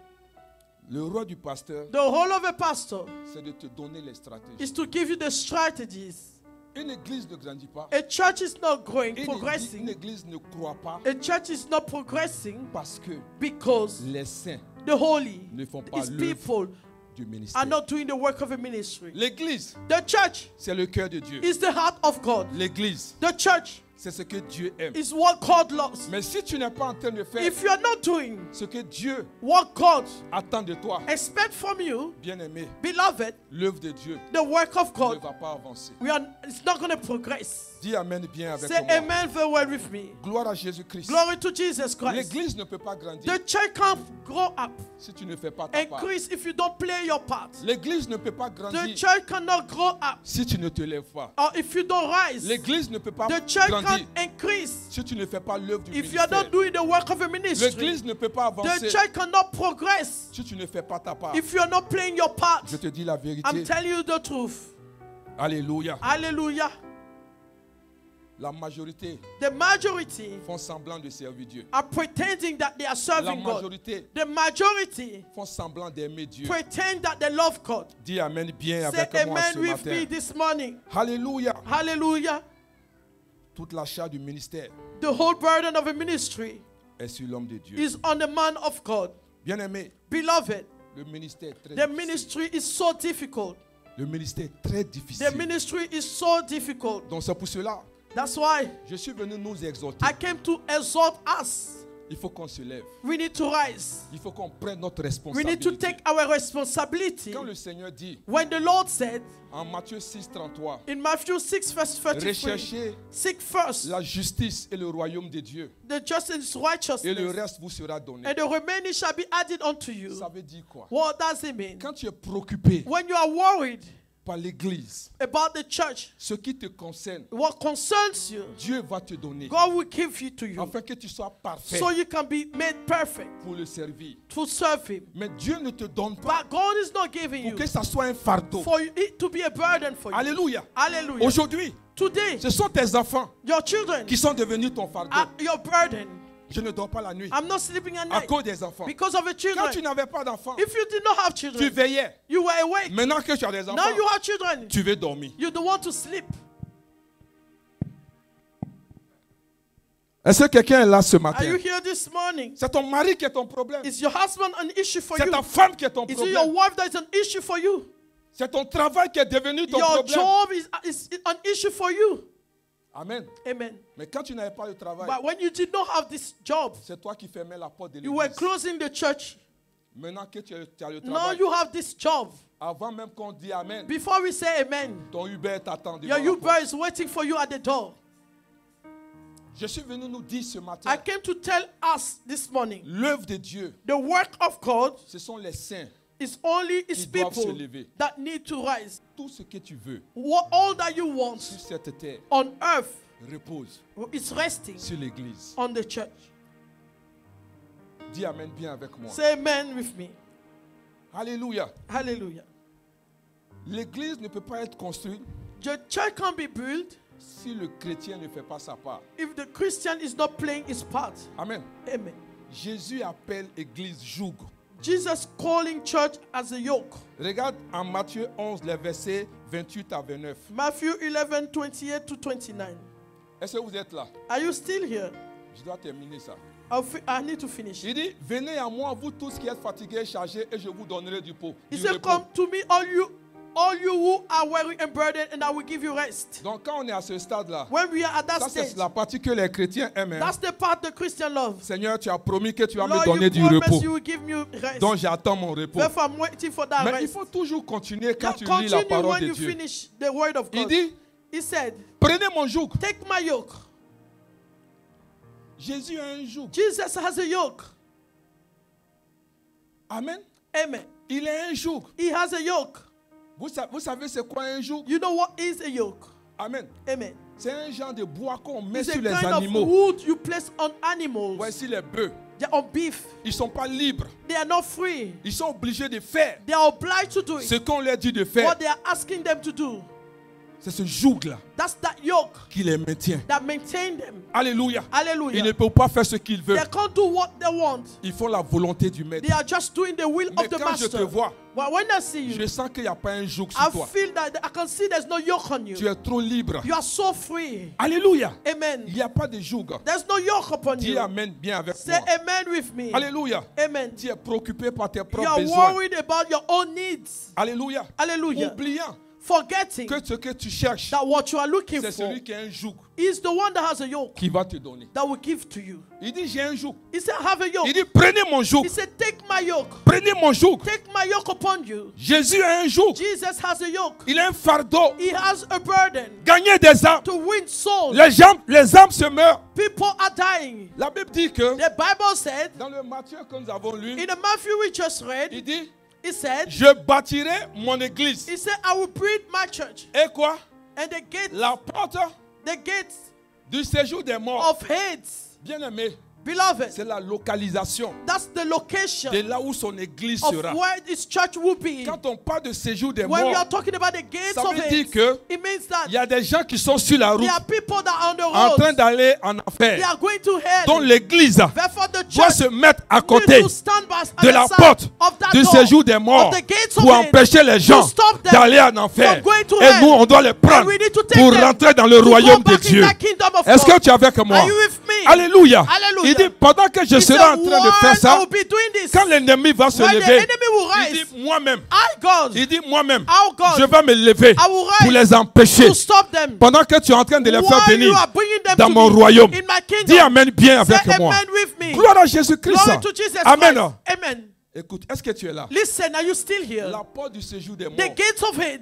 le rôle du pasteur, the role of a pastor c'est de te donner les stratégies. is to give you the strategies. Une église ne grandit pas. A church is not growing, Une progressing. église ne croit pas A church is not progressing parce que because les saints the holy, ne font pas his l'œuvre people du are ministère. not doing the work of a ministry. L'église, The church c'est le cœur de Dieu. is the heart of God. L'église, The church c'est ce que Dieu aime. is what God loves. Mais si tu n'es pas en train de faire If you are not doing ce que Dieu what God attend de toi, expects from you, bien-aimé, beloved, l'œuvre de Dieu the work of ne God, va pas avancer. it's not going to progress. Dis Amen bien avec Say moi. amen very well with me. Gloire à Jésus-Christ. Glory to Jesus Christ. L'église ne peut pas grandir The church can't grow up, si tu ne fais pas ta part. increase if you don't play your part. L'église ne peut pas The grandir church cannot grow up, si tu ne te lèves pas. or if you don't rise. L'église ne peut pas The church grandir can't increase si tu ne fais pas l'œuvre du if you are ministère. not doing the work of a ministry. L'église ne peut pas The avancer church cannot progress si tu ne fais pas ta part. if you are not playing your part. Je te dis la I'm vérité. telling you the truth. Alléluia. Hallelujah. La majorité The majority font semblant de servir Dieu. are pretending that they are La serving God. majorité The majority font semblant d'aimer Dieu. pretend that they love God. Dis Amen bien Say avec moi amen ce with me matin. this morning. Alléluia. Hallelujah. Toute la charge du ministère The whole burden of a ministry est sur l'homme de Dieu. is on the man of God. Bien-aimé, Beloved, le ministère est très the difficile. ministry is so difficult. Le ministère est très The difficile. ministry is so difficult. Donc c'est pour cela, That's why je suis venu nous exhorter. I came to exhort us. Il faut qu'on se lève. We need to rise. Il faut qu'on prenne notre We need to responsabilité. take our responsibility. Quand le Seigneur dit When the Lord said en Matthieu 6, 33, in Matthew 6 verse 33, recherchez seek first la justice et le royaume de Dieu, the justice, et le righteousness, reste vous sera donné. and the remaining shall be added unto you. Ça veut dire quoi? What does it mean? Quand tu es préoccupé When you are worried par l'église, about the church, ce qui te concerne, what concerns you, Dieu va te donner God will give it to you, afin que tu sois parfait so you can be made perfect pour le servir. to serve Him. Mais Dieu ne te donne pas But God is not giving pour you que ça soit un fardeau. for it to be a burden for you. Alléluia. Hallelujah. Aujourd'hui, Today, ce sont tes enfants your children qui sont devenus ton fardeau. are your burden. Je ne dors pas la nuit I'm not sleeping at à night cause des enfants. because of the Quand children. tu n'avais pas d'enfants, If you did not have tu children, veillais. you were awake. Maintenant que tu as des enfants, Now you have children. tu veux dormir. You don't want to sleep. Est-ce que quelqu'un est là ce Are matin? you here this morning? C'est ton mari qui est ton problème. Is your husband an issue for C'est you? ta femme qui est ton Is it your problème. wife that is an issue for you? C'est ton travail qui est devenu ton Your problème. job is an issue for you. Amen. Amen. Mais quand tu n'avais pas de travail, But when you did not have this job, c'est toi qui fermais la porte de you were l'église. closing the church. Maintenant que tu as le Now travail, you have this job. avant même qu'on dise Amen, Before we say amen, ton Uber t'attend devant your la Uber porte. is waiting for you at the door. Je suis venu nous dire ce matin, I came to tell us this morning, l'œuvre de Dieu, the work of God ce sont les saints. is only His Qui doivent se people lever. that need to rise. Tout ce que tu veux All that you want sur cette terre on earth repose is resting sur l'église. on the church. Dis Amen bien avec moi. Say amen with me. Alléluia. Hallelujah. L'église ne peut pas être construite The church can't be built si le chrétien ne fait pas sa part. if the Christian is not playing his part. Amen. Amen. Jésus appelle église joug. Jesus calling church as a yoke. Regarde en Matthieu 11, les versets 28 à 29. Matthew 11, 28 to 29. Est-ce que vous êtes là? Are you still here? Je dois terminer ça. I need to finish. Il dit, venez à moi, vous tous qui êtes fatigués et chargés, et je vous donnerai du repos. He Du said, repos. come to me, all you who are weary and burdened, and I will give you rest. Donc quand on est à ce stade-là, When we are at that ça stage, c'est la partie que les chrétiens aiment. Hein. that's the part the Christian loves. Seigneur, tu as promis que tu vas me Lord, donner you du promise repos. you will give me rest. Donc j'attends mon repos. Therefore, I'm waiting for that Mais il rest. faut toujours continuer quand tu lis Continue la parole when de you Dieu. finish the word of Il God. dit, He said, prenez mon joug. take my yoke. Jésus a un joug. Jesus has a yoke. Amen. Amen. Il a un joug. He has a yoke. Vous savez c'est quoi un joug? You know what is a yoke? Amen. Amen. C'est un genre de bois qu'on met It's a sur les kind of animaux. wood you place on animals. Voici les bœufs. They're on beef. Ils ne sont pas libres. They are not free. Ils sont obligés de faire They are obliged to do ce it. qu'on leur dit de faire. What they are asking them to do. C'est ce joug-là That's that yoke qui les maintient. that maintain them. Alléluia. Ils Hallelujah. ne peuvent pas faire ce qu'ils They veulent. can't do what they want. Ils font la volonté du maître. They are just doing the will Mais of the quand je te master. vois, But when I see je you, sens qu'il n'y a pas un joug I sur toi. feel that I can see there's no yoke on Tu you. es trop libre. You are so free. Alléluia. Amen. Il n'y a pas de joug. There's no yoke upon Dis you. Amen bien avec Say moi. amen with me. Alléluia. Amen. Tu es préoccupé par tes You propres are besoins. worried about your own needs. Alléluia. Hallelujah. Oubliant Forgetting que ce que tu cherches, that what you are looking c'est for celui qui a un joug is the one that has a yoke qui va te donner. that will give to you. Il dit, j'ai un joug. He said, have a yoke. Il dit, prenez mon joug. He said, take my yoke. Prenez mon joug. Take my yoke upon you. Jésus a un joug. Jesus has a yoke. Il a un fardeau. He has a burden Gagner des âmes. to win souls. Les âmes se meurent. People are dying. La Bible dit que The Bible said, dans le Matthieu que nous avons lu, in the Matthew we just read, il dit, he said, je bâtirai mon église. he said, I will build my church. Et quoi? And La porte the gates du séjour des morts. of hate, Bien-aimé, beloved, c'est la localisation that's the location de là où son église of sera. where this church will be. Quand on parle de séjour des When we are morts, talking about the gates ça of veut dire hate, que it means that il y a des gens qui sont sur la route there are people that are on the en road. train d'aller en They enfer, are going to hell. dont l'église Therefore, the doit church se mettre à needs côté to stand by de la porte du séjour des morts of the gates of pour hate empêcher les gens to stop them d'aller en enfer. from going to Et hell. nous, on doit les And prendre we need to take pour them rentrer dans le to royaume go de back in Dieu. that kingdom of Est-ce que God. tu es avec moi? Are you with me? Alléluia. Hallelujah. Il dit, pendant que je He serai said, en train de faire "While I ça, will be doing this, quand l'ennemi va se when the lever, enemy will il rise, dit, moi-même, I, God, il dit, moi-même, Our God, je vais me lever I will rise pour les empêcher. to stop them. Pendant que tu es en train de les faire While you venir are bringing them dans to mon me royaume. in my kingdom, Dis Amen bien say avec moi. amen with me. Gloire à Jésus-Christ. Glory to Jesus Amen. Christ. Amen. Écoute, est-ce que tu es là? Listen, are you still here? La porte du séjour des morts, The gates of hate,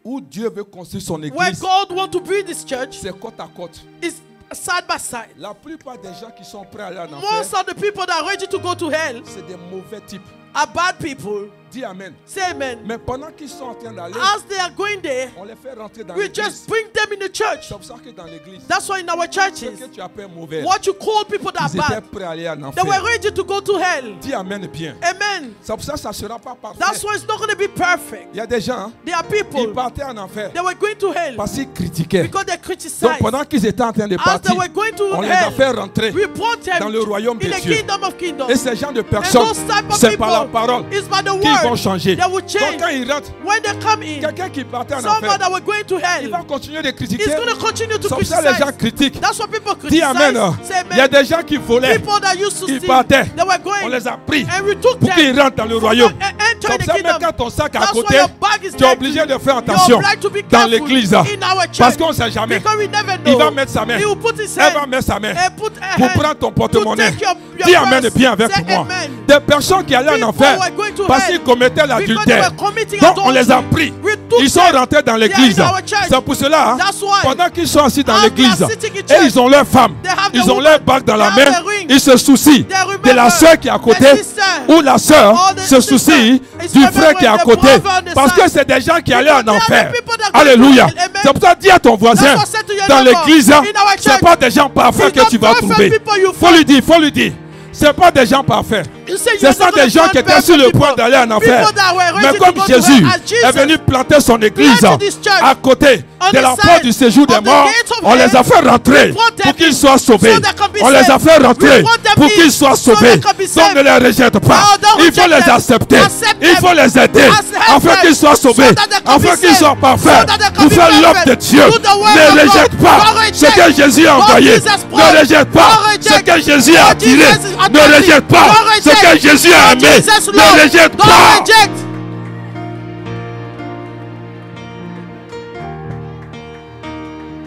où Dieu veut construire son where église, God wants to build this church, c'est côte à côte. is side by side. La plupart des gens qui sont prêts à aller en Most enfer, of the people that are ready to go to hell c'est des mauvais types. are bad people. Dis amen. Say amen. Mais pendant qu'ils sont en train d'aller, As they are going there, on les fait rentrer dans we l'église. just bring them in the church. C'est pour ça que dans l'église, That's why in our ce churches, que tu appelles mauvais, what you call people that are ils étaient bad, prêts à aller en they were enfer. ready to go to hell. Dis amen bien. Amen. C'est pour ça que ça ne sera pas That's parfait. why it's not going to be perfect. Il y a des gens, There are ils people, partaient en enfer they were going to hell parce qu'ils critiquaient. because they Donc criticized. pendant qu'ils étaient en train de As partir, they were going to on les a fait hell, rentrer. we brought them dans le royaume in de the Dieu. kingdom of kingdoms. Et ces gens de And personnes, those type of c'est par la people, parole it's by the qu'ils vont word. changer. They will Donc change. quand ils rentrent, When they come in, quelqu'un qui partait en someone enfer, that were going to il va hell continuer de is critiquer. going to continue to C'est pour ça que les gens criticize. critiquent. That's what people Dis criticize. amen. Say Il y a amen. des gens qui volaient. People that used to Ils steal, partaient. they were On going, les a pris and we took pour them. qu'ils rentrent dans le royaume. Enter Comme the ça, même kingdom. quand ton sac est à That's why côté, your bag is tu es empty. obligé de faire You're attention obliged to be dans careful l'église. in our church. Parce qu'on ne sait jamais. Because we never Il know. va mettre sa main. He will put his Elle va hand mettre sa main and put a pour hand prendre ton to porte-monnaie. take your Dis amen purse. bien avec Say moi. amen. Des personnes qui allaient en People enfer were going to parce hell qu'ils commettaient because they l'adultère. were committing Donc on les a adultery. pris. We took Ils sont them. rentrés dans They are l'église. in our church. C'est pour cela, hein, That's why. pendant qu'ils sont assis dans As they are l'église, sitting in et church, ils ont leur femme, they have ils the ont woman, leur bague dans la they have main, the ring, ils se soucient they remember de la sœur qui est à côté, the sister, ou la sœur or the se sister soucie is du frère qui est à remembering the côté. brother on the Parce que side. c'est des gens qui allaient en Because they are enfer. the people that go Alléluia. to hell. Amen. C'est pour ça, dis à ton voisin, That's what I said to your dans neighbor. l'église, In our c'est church, pas des gens parfaits it's que not tu vas perfect trouver. people you Faut lui dire, faut lui dire. C'est pas des gens parfaits. You say C'est you're ça not des gonna gens find qui étaient perfect sur le people. point d'aller en enfer. People that were Mais ready comme to go to Jésus hell, as Jesus est venu planter son église planted this church à côté on de the la side porte du séjour des of the morts, gate of on les a hell, fait rentrer we brought them pour qu'ils in soient sauvés. so they can be On les a saved. fait rentrer We brought them pour in qu'ils soient so sauvés. they can be Donc saved. ne les rejette pas. No, don't Il faut reject les them. accepter. Accept Il them. faut les aider Accept afin them. qu'ils soient sauvés, So that they can afin be qu'ils saved. soient parfaits. So that they can Pour be faire l'œuvre perfect. de Dieu. Do the work Ne of rejette God. pas Don't ce reject que Jésus a what envoyé. Jesus Ne brought. rejette pas Don't reject ce que Jésus a what attiré. Jesus is Ne attracting. rejette pas Don't ce reject que Jésus a what aimé. Jesus Ne loved. rejette Don't pas. reject.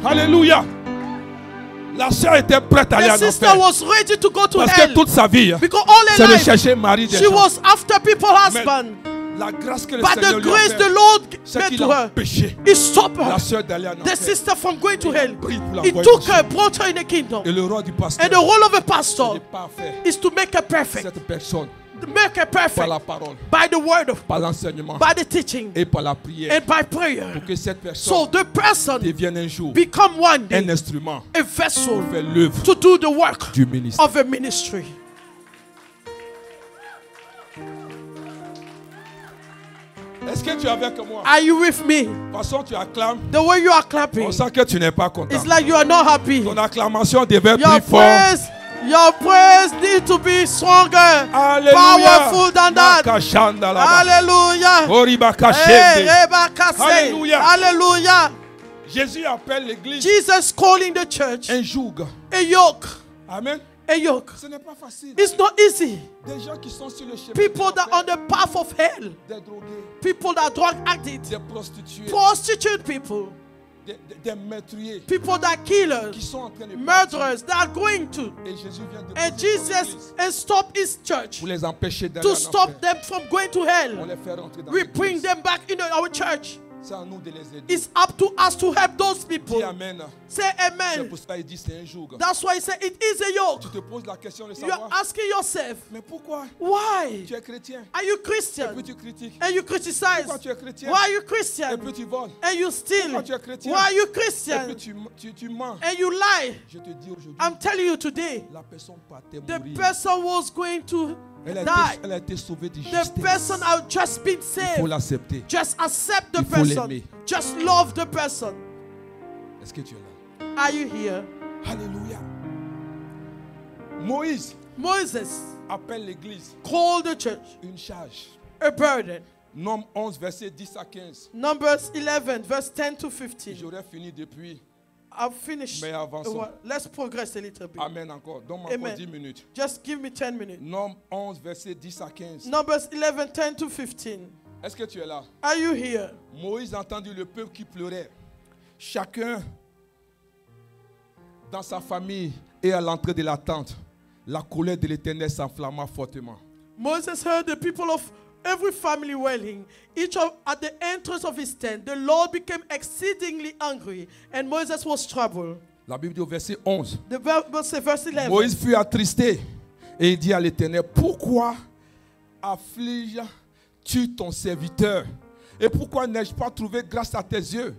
Alléluia. La sœur était prête à aller The en sister enfer. was ready to go to Parce hell que toute sa vie, because all c'est her de life chercher Marie des she gens. was after people's Mais husband. la grâce que le But Seigneur the lui a grace fait, the Lord c'est made qu'il to a her, empêché He stopped la her. sœur d'aller en The enfer. sister from going to hell. Prie pour He l'envoyer took de her, Dieu. brought her in the kingdom. Et le roi du pasteur, And the role of a c'est pastor de parfait is to make her perfect. cette personne To make her par perfect la parole, by the word of par l'enseignement by the teaching et par la prière. and by prayer. Pour que cette So personne the person devienne un jour become one day un instrument a vessel pour faire l'œuvre to do the work du ministère. of a ministry. Est-ce que tu es avec moi? Are you with me? De toute façon, tu acclames. The way you are clapping, On sent que tu n'es pas content. it's like you are not happy. Ton acclamation devait être Your plus forte. your praise need to be stronger, Alléluia. powerful than that. Makashanda laba. Hallelujah. Oribakashende. Hey, Rebecca say, Hallelujah. hallelujah. Jésus appelle l'église Jesus calling the church un joug. a yoke. Amen. A yoke. Ce n'est pas facile. It's not easy. Des gens qui sont sur le chemin. People that are on the path of hell, Des drogués, people that are drug addicts, des prostituées, prostitute people, des meurtriers people that are killers, qui sont en train de murderers that are going to. partir. Et Jésus vient de And poser son Jesus église and stop his church pour les empêcher d'aller to en stop enfer. them from going to On hell. les fait rentrer dans We bring l'église. them back into our church. C'est à nous de les aider. It's up to us to help those Dis people. amen. Say C'est amen. pour ça qu'il dit c'est un joug. That's why he said it is a yoke. Tu te poses la question de You're savoir, asking yourself, mais pourquoi why tu es chrétien are you et puis Christian tu critiques? and you criticize? Pourquoi tu es chrétien Why are you et Christian puis tu voles? and you steal? Pourquoi tu es chrétien Why are you et puis Christian tu mens? and you lie? Je te dis aujourd'hui, I'm telling you today, la personne partait the mourir. person was going to Elle die. a été sauvée de The justesse. person has just been Il faut saved. l'accepter. Just accept the Il faut person. l'aimer. Just love the person. Est-ce que tu es là? Are you here? Alléluia. Moïse Moses appelle l'église called the church une charge. a burden. Nombre 11, verset 10 à 15. Numbers 11, verse 10 to 15. J'aurais fini depuis. I've finished. Mais avançons. Well, let's progress a little bit. Amen encore. Donne-moi encore Amen. 10 minutes. Just give me 10 minutes. Nombre 11, verset 10 à 15. Numbers 11, 10 to 15. Est-ce que tu es là? Are you here? Moïse a entendu le peuple qui pleurait. Chacun dans sa famille et à l'entrée de la tente. La colère de l'Éternel s'enflamma fortement. Moses heard the people of every family wailing, each of, at the entrance of his tent. The Lord became exceedingly angry, and Moses was troubled. La Bible dit au verset 11. The verse 11. Moïse fut attristé et il dit à l'Éternel, pourquoi afflige tue ton serviteur. Et pourquoi n'ai-je pas trouvé grâce à tes yeux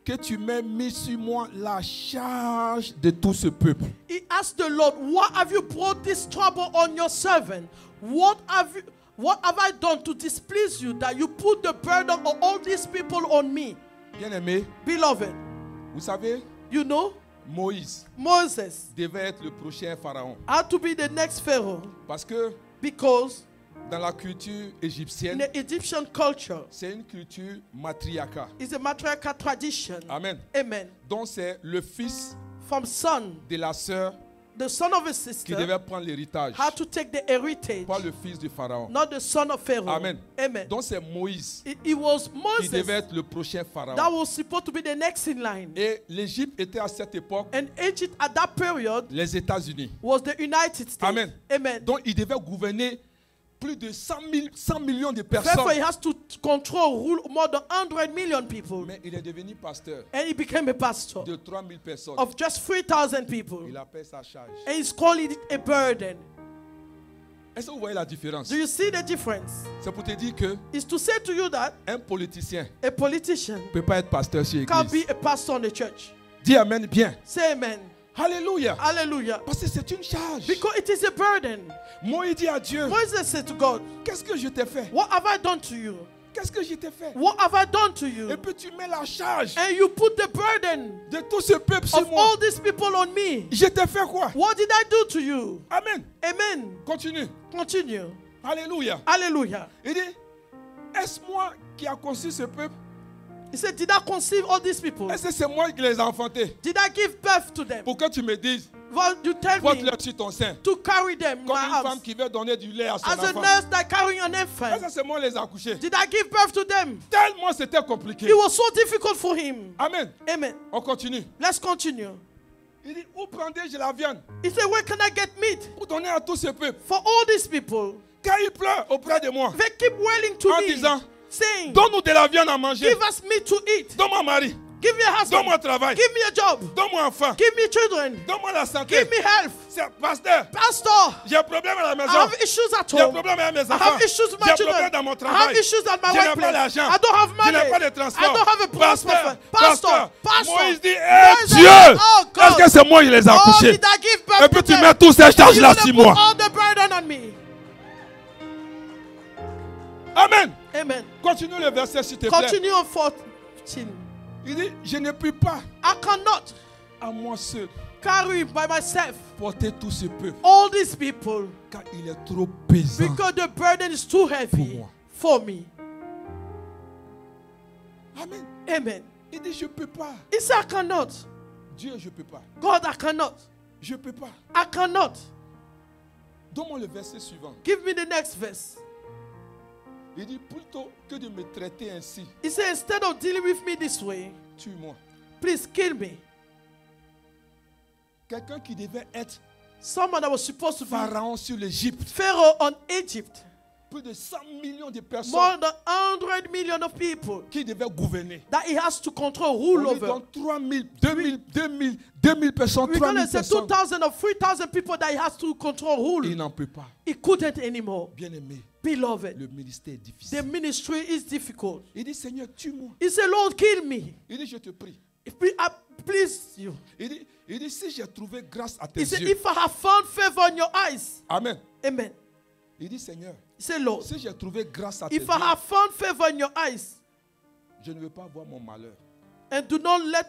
que tu m'aies mis sur moi la charge de tout ce peuple? He asked the Lord, why have you brought this trouble on your servant? What have I done to displease you that you put the burden of all these people on me? Bien-aimé, Beloved, vous savez, you know, Moïse Moses devait être le prochain pharaon. had to be the next Pharaoh Parce que because dans la culture in égyptienne, the Egyptian culture, c'est une culture matriarcale. it's a matriarchal tradition. Amen. Amen. Donc c'est le fils From son, de la sœur the son of a qui sister devait prendre l'héritage, had to take the heritage, pas le fils du pharaon. not the son of Pharaoh. Amen. Amen. Donc c'est Moïse It was qui Moses devait être le prochain that pharaon. was supposed to be the next in line. Et l'Égypte était à cette époque And Egypt at that period les États-Unis. was the United States. Amen. Amen. Donc il devait gouverner plus de 100 millions de Therefore, he personnes. has to rule more than 100 million people. Mais il est devenu pasteur And he became a pastor de 3000 personnes. of just 3,000 people. Il appelle ça charge. And he's calling it a burden. Est-ce que vous voyez la différence? Do you see the difference? C'est pour te dire que It's to say to you that un politicien a politician ne peut pas être pasteur chez can l'église. be a pastor in the church. Dis amen bien. Say amen. Alléluia. Hallelujah. Parce que c'est une charge. Because it is a burden. Moïse dit à Dieu, Moses said to God, qu'est-ce que je t'ai fait? what have I done to you? Qu'est-ce que je t'ai fait? What have I done to Et you? puis tu mets la charge And you put the burden de tout ce peuple sur of moi. all these people on me. Je t'ai fait quoi? What did I do to you? Amen. Amen. Continue. Continue. Alléluia. Hallelujah. Il dit, est-ce moi qui a conçu ce peuple? He said, did I conceive all these people? Est-ce que c'est moi qui les ai enfantés? Did I give birth to them? Pour que tu me dises, Well, you tell me porte-leur sur ton sein. to carry them Comme my une femme arms. qui veut donner du lait à son As a enfant. nurse that carrying an Est-ce infant. que c'est moi qui les ai accouchés? Did I give birth to them? Tellement c'était compliqué. It was so difficult for him. Amen. Amen. On continue. Let's continue. Il dit, où prendrai-je la viande He said, where can I get meat pour donner à tout ce peuple? for all these people? Car ils pleurent auprès de moi They keep wailing to en me, disant, saying, donne-nous de la viande à manger. give us meat to eat. Donne-moi un mari. Give me a husband. Donne-moi un travail. Give me a job. Donne-moi un enfant. Give me children. Donne-moi la santé. Give me health. C'est pasteur. Pastor, J'ai un problème à la I maison. have issues at J'ai un home. problème avec mes I enfants. have issues with J'ai my un children. problème dans mon I have travail. issues at my Je n'ai pas workplace. l'argent. I don't have Je money. n'ai pas de I transport. don't have a Pasteur. pastor. Moïse dit, Moïse Dieu, said, oh God, est-ce que c'est moi qui les ai oh, accouchés? did I give birth Et puis to tu them? mets tous ces You're charges-là gonna sur put moi. all the burden on me. Amen. Amen. Continue le verset s'il te plaît. Continue on 14. Il dit, je ne puis pas I cannot à moi seul carry by myself porter tout ce peuple all these people car il est trop pesant. because the burden is too heavy moi. for me. Amen. Amen. Il dit, je ne peux pas. He said, I cannot. Dieu, je ne peux pas. God, I cannot. Je ne peux pas. I cannot. Donne-moi le verset suivant. Give me the next verse. Il dit, plutôt que de me traiter ainsi, He said, instead of dealing with me this way, tue-moi. please kill me. Quelqu'un qui devait être Someone that was supposed to be pharaon sur l'Égypte. Pharaoh on Egypt. Plus de 100 millions de personnes More than 100 million of people qui devaient gouverner. that he has to control, rule On lui over. donne 3 000, 2 000 personnes, We're 3 going 000 to say personnes. 2,000 or 3,000 people that he has to control, rule. Il n'en peut pas. He couldn't anymore. Bien-aimé, Beloved, le ministère est the difficile. ministry is difficult. Il dit, Seigneur, tue-moi. He said, Lord, kill me. Il dit, je te prie. I please you. Il dit, si j'ai trouvé grâce à tes He said, yeux. if I have found favor in your eyes, Amen. amen. Il dit, Seigneur, He said, Lord, si j'ai trouvé grâce à tes if yeux, I have found favor in your eyes, je ne veux pas voir mon malheur. and do not let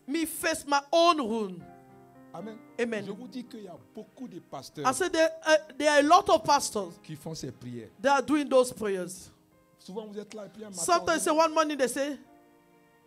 me face my own ruin. Amen. Amen. Je vous dis qu'il y a beaucoup de pasteurs I said there are a lot of pastors qui font ces prières. that are doing those prayers. Souvent, vous êtes là et puis un matin, on Sometimes dit, say one morning they say,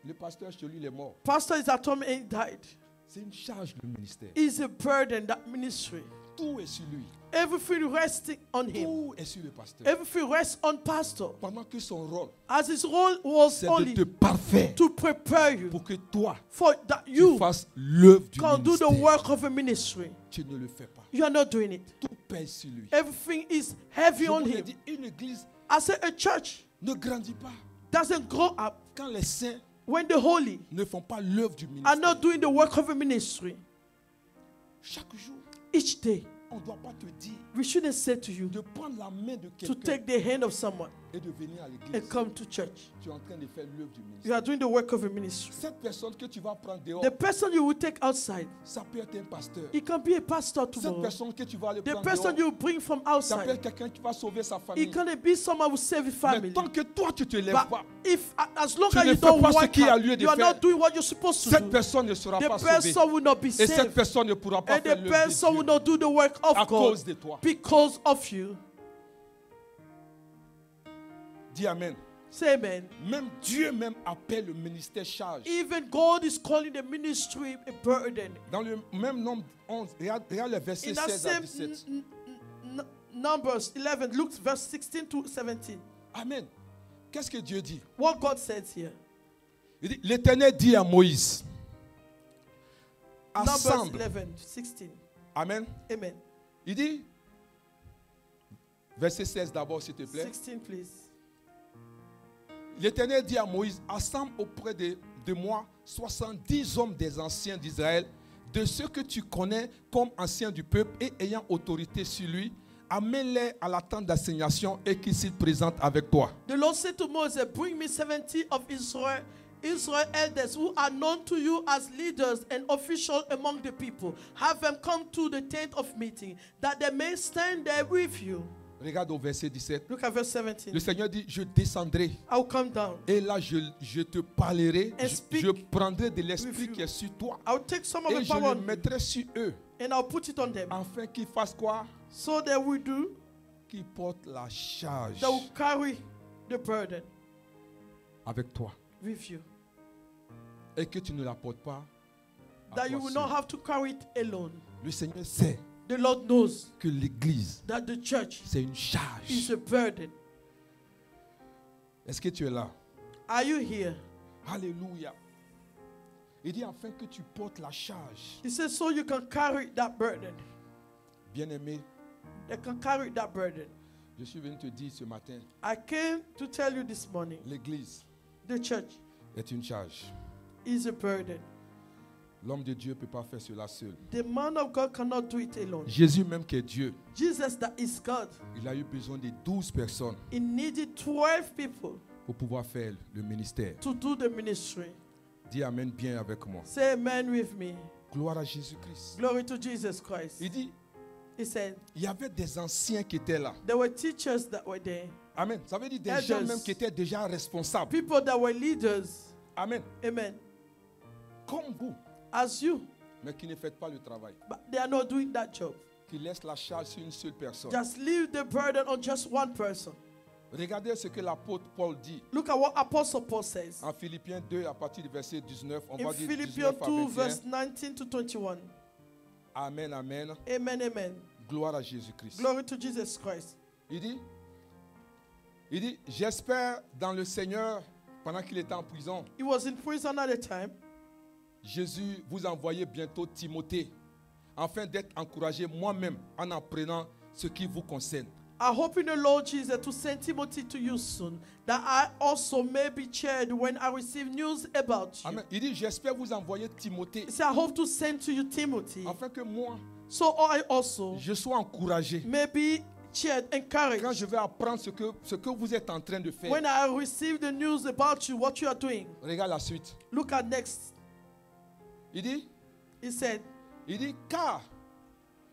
le pasteur chez lui, il est mort. Pastor is at home and he died. C'est une charge, le ministère. It's a burden, that ministry. Tout est sur lui. Everything resting on him. Tout est sur le pasteur. Everything rests on pastor. Pendant que son rôle, As his role was c'est de only te parfaire to prepare you pour que toi, for that tu you fasses l'œuvre du can do the ministère. work of a ministry. Tu ne le fais pas. You are not doing it. Tout pèse sur lui. Everything is heavy Je on vous ai him. dit, une église I said a church ne grandit pas doesn't grow up quand les saints when the holy ne font pas l'œuvre du are ministère. not doing the work of a ministry. Chaque jour, Each day, On ne doit pas te dire We shouldn't say to you de prendre la main de to quelqu'un take the hand of someone et de venir à and l'église. come to church. Tu es en train de faire l'œuvre du You ministère. are doing the work of a ministry. Cette personne que tu vas prendre dehors, The person you will take outside, ça peut être un pasteur. it can be a pastor Cette tomorrow. personne que tu vas aller The prendre person dehors, you bring from ça peut être outside, quelqu'un qui va sauver sa famille. it can be someone who save his Mais family. tant que toi, tu ne te lèves But pas, if as long tu as ne you fais don't pas ce work qu'il y a hard, lieu de you are faire, not doing what you're supposed to cette do. personne ne sera The pas sauvée. person will not be Et cette saved. personne ne pourra pas And faire the l'œuvre de person will Dieu not do the work of à God cause de toi. because of you. Dis Amen. Say amen. Même Dieu même appelle le ministère charge. Even God is calling the ministry a burden. Dans le même nombre 11, regarde le verset In that 16 à same 17. Numbers 11, Luke verse 16 to 17. Amen. Qu'est-ce que Dieu dit? What God says here. Il dit, l'Éternel dit à Moïse, Numbers assemble. 11, 16. Amen. Amen. Il dit, verset 16 d'abord s'il te plaît. 16, please. L'Éternel dit à Moïse, assemble auprès de moi 70 hommes des anciens d'Israël, de ceux que tu connais comme anciens du peuple et ayant autorité sur lui, amène-les à la tente d'assignation et qu'ils s'y présentent avec toi. The Lord said to Moses, bring me 70 of Israel elders who are known to you as leaders and officials among the people. Have them come to the tent of meeting, that they may stand there with you. Regarde au verset 17. Look at verse 17. Le Seigneur dit, je descendrai. I'll come down. Et là, je te parlerai. And speak Je prendrai de with l'esprit you. qui est sur toi. I'll take some of Et the je power le on you, mettrai sur eux. and I'll put it on them. Afin qu'ils fassent quoi? So they will do, Qu'ils portent la charge they will carry the burden avec toi. with you. Et que tu ne la portes pas à That toi you will seul. not have to carry it alone. Le Seigneur sait The Lord knows que l'Église, that the church c'est une is charge. a burden. Est-ce que tu es là? Are you here? Alléluia. Il dit afin que tu portes la charge. He says, so you can carry that burden. Bien-aimé, They can carry that burden. je suis venu te dire ce matin, I came to tell you this morning, l'Église the church est une charge. is a burden. L'homme de Dieu ne peut pas faire cela seul. The man of God cannot do it alone. Jésus même qui est Dieu, Jesus, that is God, il a eu besoin de 12 personnes he needed 12 people pour pouvoir faire le ministère. to do the ministry. Dis Amen bien avec moi. Say amen with me. Gloire à Jésus-Christ. Glory to Jesus Christ. Il dit, He said, il y avait des anciens qui étaient là. there were teachers that were there, Amen. Ça veut dire des Elders. gens même qui étaient déjà responsables. people that were leaders. Amen. Amen. Comme vous, As you, mais qui ne faites pas le travail. but they are not doing that job. Qui laissent la charge sur une seule personne. Just leave the burden on just one person. Regardez ce que l'apôtre Paul dit Look at what Apostle Paul says en Philippiens 2 à partir du verset 19. On in va dire Philippians 19 à 2, 21. verse 19 to 21. Amen, amen. Amen, amen. Gloire à Jésus-Christ. Glory to Jesus Christ. Il dit, j'espère dans le Seigneur, pendant qu'il était en prison, He was in prison at the time. Jésus vous envoyait bientôt Timothée, afin d'être encouragé moi-même en apprenant ce qui vous concerne. I hope in the Lord Jesus to send Timothy to you soon, that I also may be cheered when I receive news about you. Amen. Il dit, j'espère vous envoyer Timothée, He said, I hope to send to you Timothy, afin que moi, so I also je sois encouragé may be cheered, quand encouraged, je vais apprendre ce que vous êtes en train de faire. when I receive the news about you, what you are doing. Regarde la suite. Look at next. Il dit, car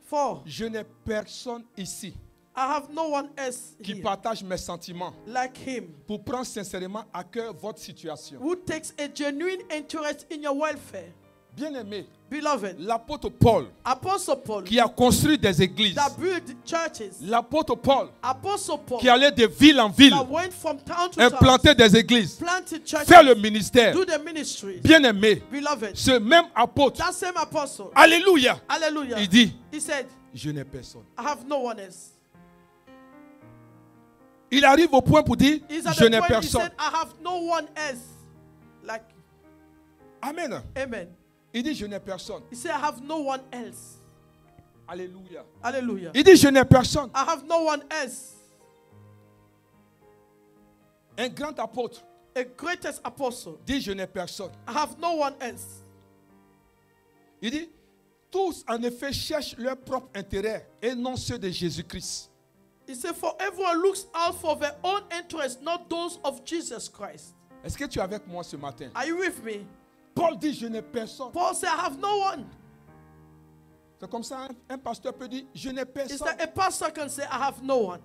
For je n'ai personne ici I have no one else qui here partage mes sentiments like him, pour prendre sincèrement à cœur votre situation. who takes a genuine interest in your welfare. Bien-aimé, Beloved, l'apôtre Paul, Apostle Paul, qui a construit des églises, that built churches, l'apôtre Paul, Apostle Paul, qui allait de ville en ville, that went from town to town, implanter des églises, planted churches, faire le ministère. do the ministry. Bien-aimé, Beloved, ce même apôtre, that same apostle, alléluia, hallelujah, il dit, he said, je n'ai personne. I have no one else. Il arrive au point pour dire, He's at je the n'ai point he personne. said, I have no one else like you. Amen. Amen. Il dit, je n'ai personne. He said, I have no one else. Alléluia. Hallelujah. Il dit, je n'ai personne. I have no one else. Un grand apôtre A greatest apostle. dit, je n'ai personne. I have no one else. Il dit, Tous, en effet, cherchent leur propre intérêt et non ceux de Jésus-Christ. He said, for everyone looks out for their own interests, not those of Jesus Christ. Est-ce que tu es avec moi ce matin? Are you with me? Paul dit, je n'ai personne. Paul said, I have no one. C'est comme ça, un pasteur peut dire, je n'ai It's personne. like a pastor can say, I have no one.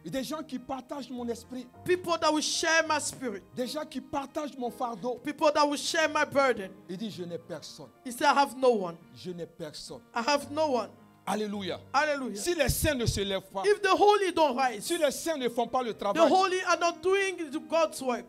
Il y a des gens qui partagent mon esprit. People that will share my spirit. Des gens qui partagent mon fardeau. People that will share my burden. Il dit, je n'ai personne. He said, I have no one. Je n'ai personne. I have no one. Alléluia. Hallelujah. Si les saints ne se lèvent pas, If the holy don't rise, si les saints ne font pas le the travail, holy are not doing God's work.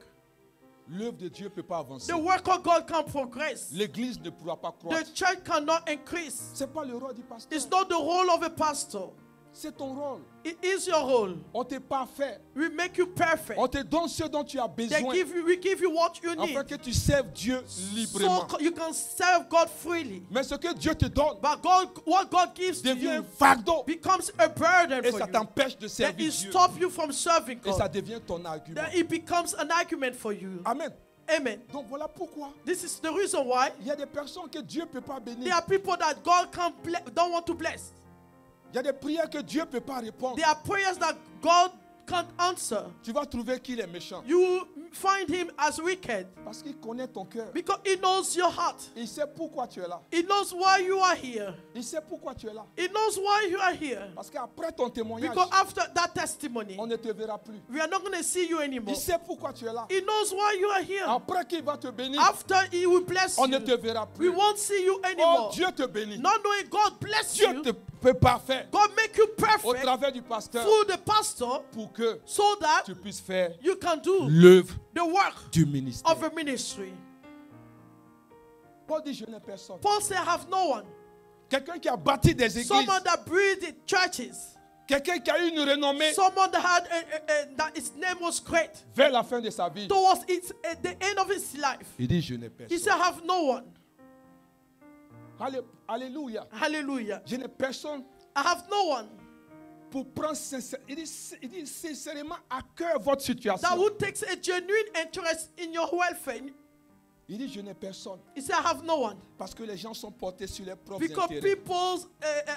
l'œuvre de Dieu ne peut pas avancer. The work of God can't progress. L'église ne pourra pas The croître. church cannot increase. Ce n'est pas le rôle du pasteur. It's not the role of a pastor. C'est ton rôle. It is your role. On t'est pas fait. We make you perfect. On te donne ce dont tu as We besoin give you what you need, afin que tu serves Dieu librement. so you can serve God freely. Mais ce que Dieu te donne But what God gives to devient un you fardeau becomes a burden et for ça you. t'empêche de Then servir it Dieu. stops you from serving Et ça God. devient ton argument. Then it becomes an argument for you. Amen. Amen. Donc voilà pourquoi This is the reason why il y a des personnes que Dieu ne peut pas there bénir. are people that God don't want to bless. Il y a des prières que Dieu ne peut pas répondre. There are prayers that God can't answer. Tu vas trouver qu'il est méchant. You find him as wicked Parce qu'il connaît ton cœur. because he knows your heart. Il sait pourquoi tu es là. He knows why you are here. Il sait pourquoi tu es là. He knows why you are here. Parce qu'après ton témoignage, Because after that testimony, on ne te verra plus. we are not going to see you anymore. Il sait pourquoi tu es là. He knows why you are here. Après qu'il va te bénir, After he will bless on ne te you, verra we plus. won't see you Oh, anymore. Dieu te bénit. Not knowing God bless Dieu you, te peut parfait God make you au perfect travers du pasteur through the pastor pour que so that tu puisses faire you can do l'œuvre the work du ministère. of a ministry. Paul dit, je n'ai personne. Paul said, I have no one. Quelqu'un qui a bâti des églises, Someone that breathed churches. quelqu'un qui a eu une renommée Someone that had that his name was great vers la fin de sa vie. towards the end of his life. Il dit, je n'ai He said, personne. I have no one. Alléluia. Hallelujah. Je n'ai personne I have no one pour prendre il dit sincèrement à cœur votre situation. that who takes a genuine interest in your welfare. Il dit, je n'ai personne. He said, I have no one. Parce que les gens sont portés sur leurs propres Because intérêts. people's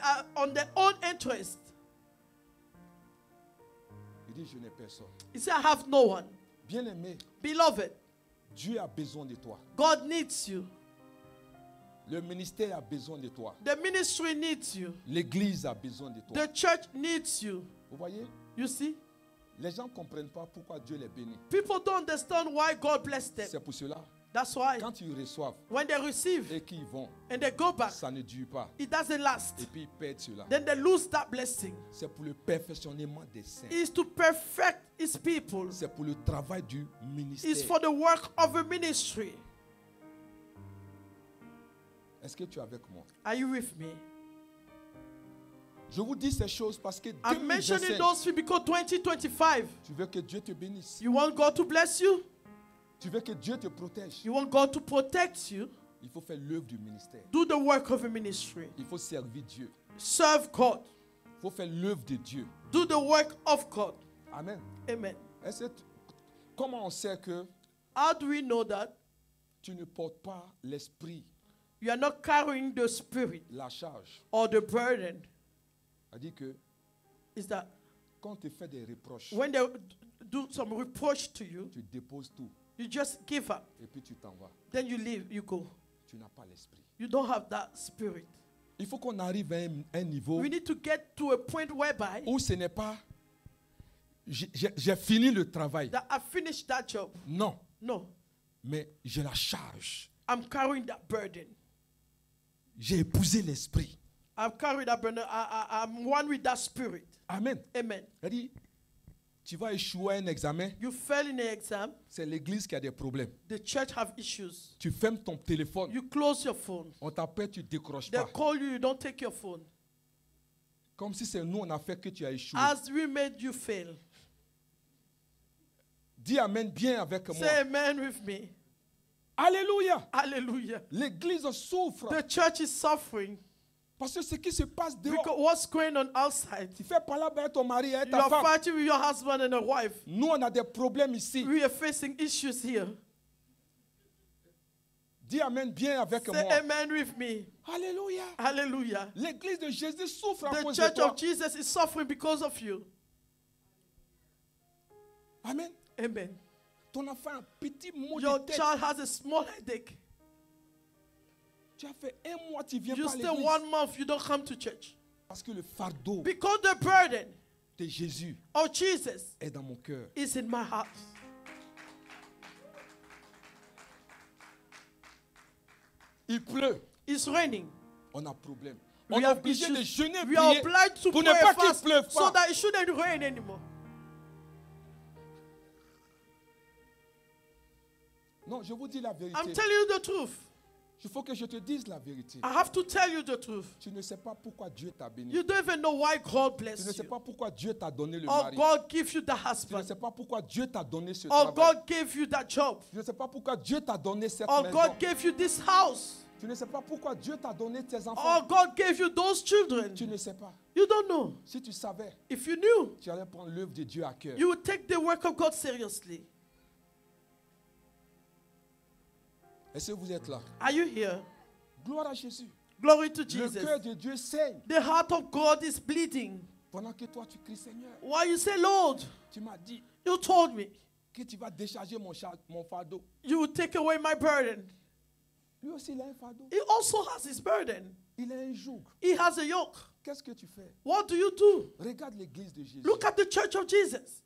are on their own interest. Il dit, je n'ai personne. He said, I have no one. Bien-aimé, Beloved, Dieu a besoin de toi. God needs you. Le ministère a besoin de toi. The ministry needs you. L'église a besoin de toi. The church needs you. Vous voyez, You see? les gens ne comprennent pas pourquoi Dieu les bénit. People don't understand why God blessed them. C'est pour cela, That's why quand ils reçoivent when they receive et qu'ils vont, and they go back, ça ne dure pas. it doesn't last. Et puis ils perdent cela. Then they lose that blessing. C'est pour le perfectionnement des saints. It's to perfect his people. C'est pour le travail du It's ministère. for the work of a ministry. Est-ce que tu es avec moi? Are you with me? Je vous dis ces choses parce que I'm mentioning 2025, those things because 2025, tu veux que Dieu te bénisse. you want God to bless you? Tu veux que Dieu te protège. You want God to protect you? Il faut faire l'œuvre du ministère. Do the work of a ministry. Il faut servir Dieu. Serve God. Il faut faire l'œuvre de Dieu. Do the work of God. Amen. Amen. Comment on sait que How do we know that tu ne portes pas l'esprit, you are not carrying the spirit la charge? or the burden? C'est-à-dire que Is that quand on te fait des reproches, when they do some reproach to you, tu déposes tout you just give up. et puis tu t'en vas. Then you leave, you go. Tu n'as pas l'esprit. You don't have that spirit. Il faut qu'on arrive à un niveau We need to get to a point whereby où ce n'est pas j'ai fini le travail. that I finished that job. Non, No, mais j'ai la charge. I'm carrying that burden. J'ai épousé l'esprit. I'm carrying that burden. I'm one with that spirit. Amen. Amen. C'est-à-dire, tu vas échouer à un examen, You fail in an exam. c'est l'église qui a des problèmes. The church have issues. Tu fermes ton téléphone, You close your phone. on t'appelle, tu ne décroches They pas. call you. You don't take your phone. Comme si c'est nous, on a fait que tu as échoué. As we made you fail. Dis Amen bien avec moi. Say amen with me. Alléluia. Hallelujah. L'église souffre. The church is suffering Parce que ce qui se passe dehors, because what's going on outside? tu fais pas là avec ton mari et You ta are femme. fighting with your husband and your wife. Nous, on a des problèmes ici. We are facing issues here. Dis Amen bien avec Say moi. amen with me. Alléluia. Hallelujah. L'église de Jésus souffre à The cause de church toi. of Jesus is suffering because of you. Amen. Amen. Ton enfant a un petit mot Your de tête. child has a small headache. Tu as fait un mois, tu viens You pas à stay l'église. 1 month, you don't come to church. Parce que le fardeau Because the burden de Jésus of Jesus est dans mon cœur. is in my heart. Il pleut. It's raining. On a problème. We On est have obligé de issues. jeûner, We are prier obliged to pour pray ne pas qu'il fast pleuve so pas. that it shouldn't rain anymore. Non, je vous dis la I'm vérité. telling you the truth. Il faut que je te dise la vérité. I have to tell you the truth. Tu ne sais pas pourquoi Dieu t'a béni. You don't even know why God Tu ne bless sais you. pas pourquoi Dieu t'a donné le Or mari. God give you the Tu ne husband. sais pas pourquoi Dieu t'a donné ce Or travail. God gave you that job. Tu ne sais pas pourquoi Dieu t'a donné cette Or maison. God gave you this house. Tu ne sais pas pourquoi Dieu t'a donné tes Or enfants. God gave you those children. Tu ne sais pas. You don't know. Si tu savais, If you knew, tu allais prendre l'œuvre de Dieu à cœur. you would take the work of God seriously. Est-ce que vous êtes là? Are you here? Gloire à Jésus. Glory to Le Jesus. cœur de Dieu saigne. The heart of God is bleeding. Pendant que toi tu cries Seigneur, Why you say, Lord, tu m'as dit you told me que tu vas décharger mon fardeau. you would take away my burden. Lui aussi il a un fardeau. He also has his burden. Il a un joug. He has a yoke. Qu'est-ce que tu fais? What do you do? Regarde l'église de Jésus. Look at the church of Jesus.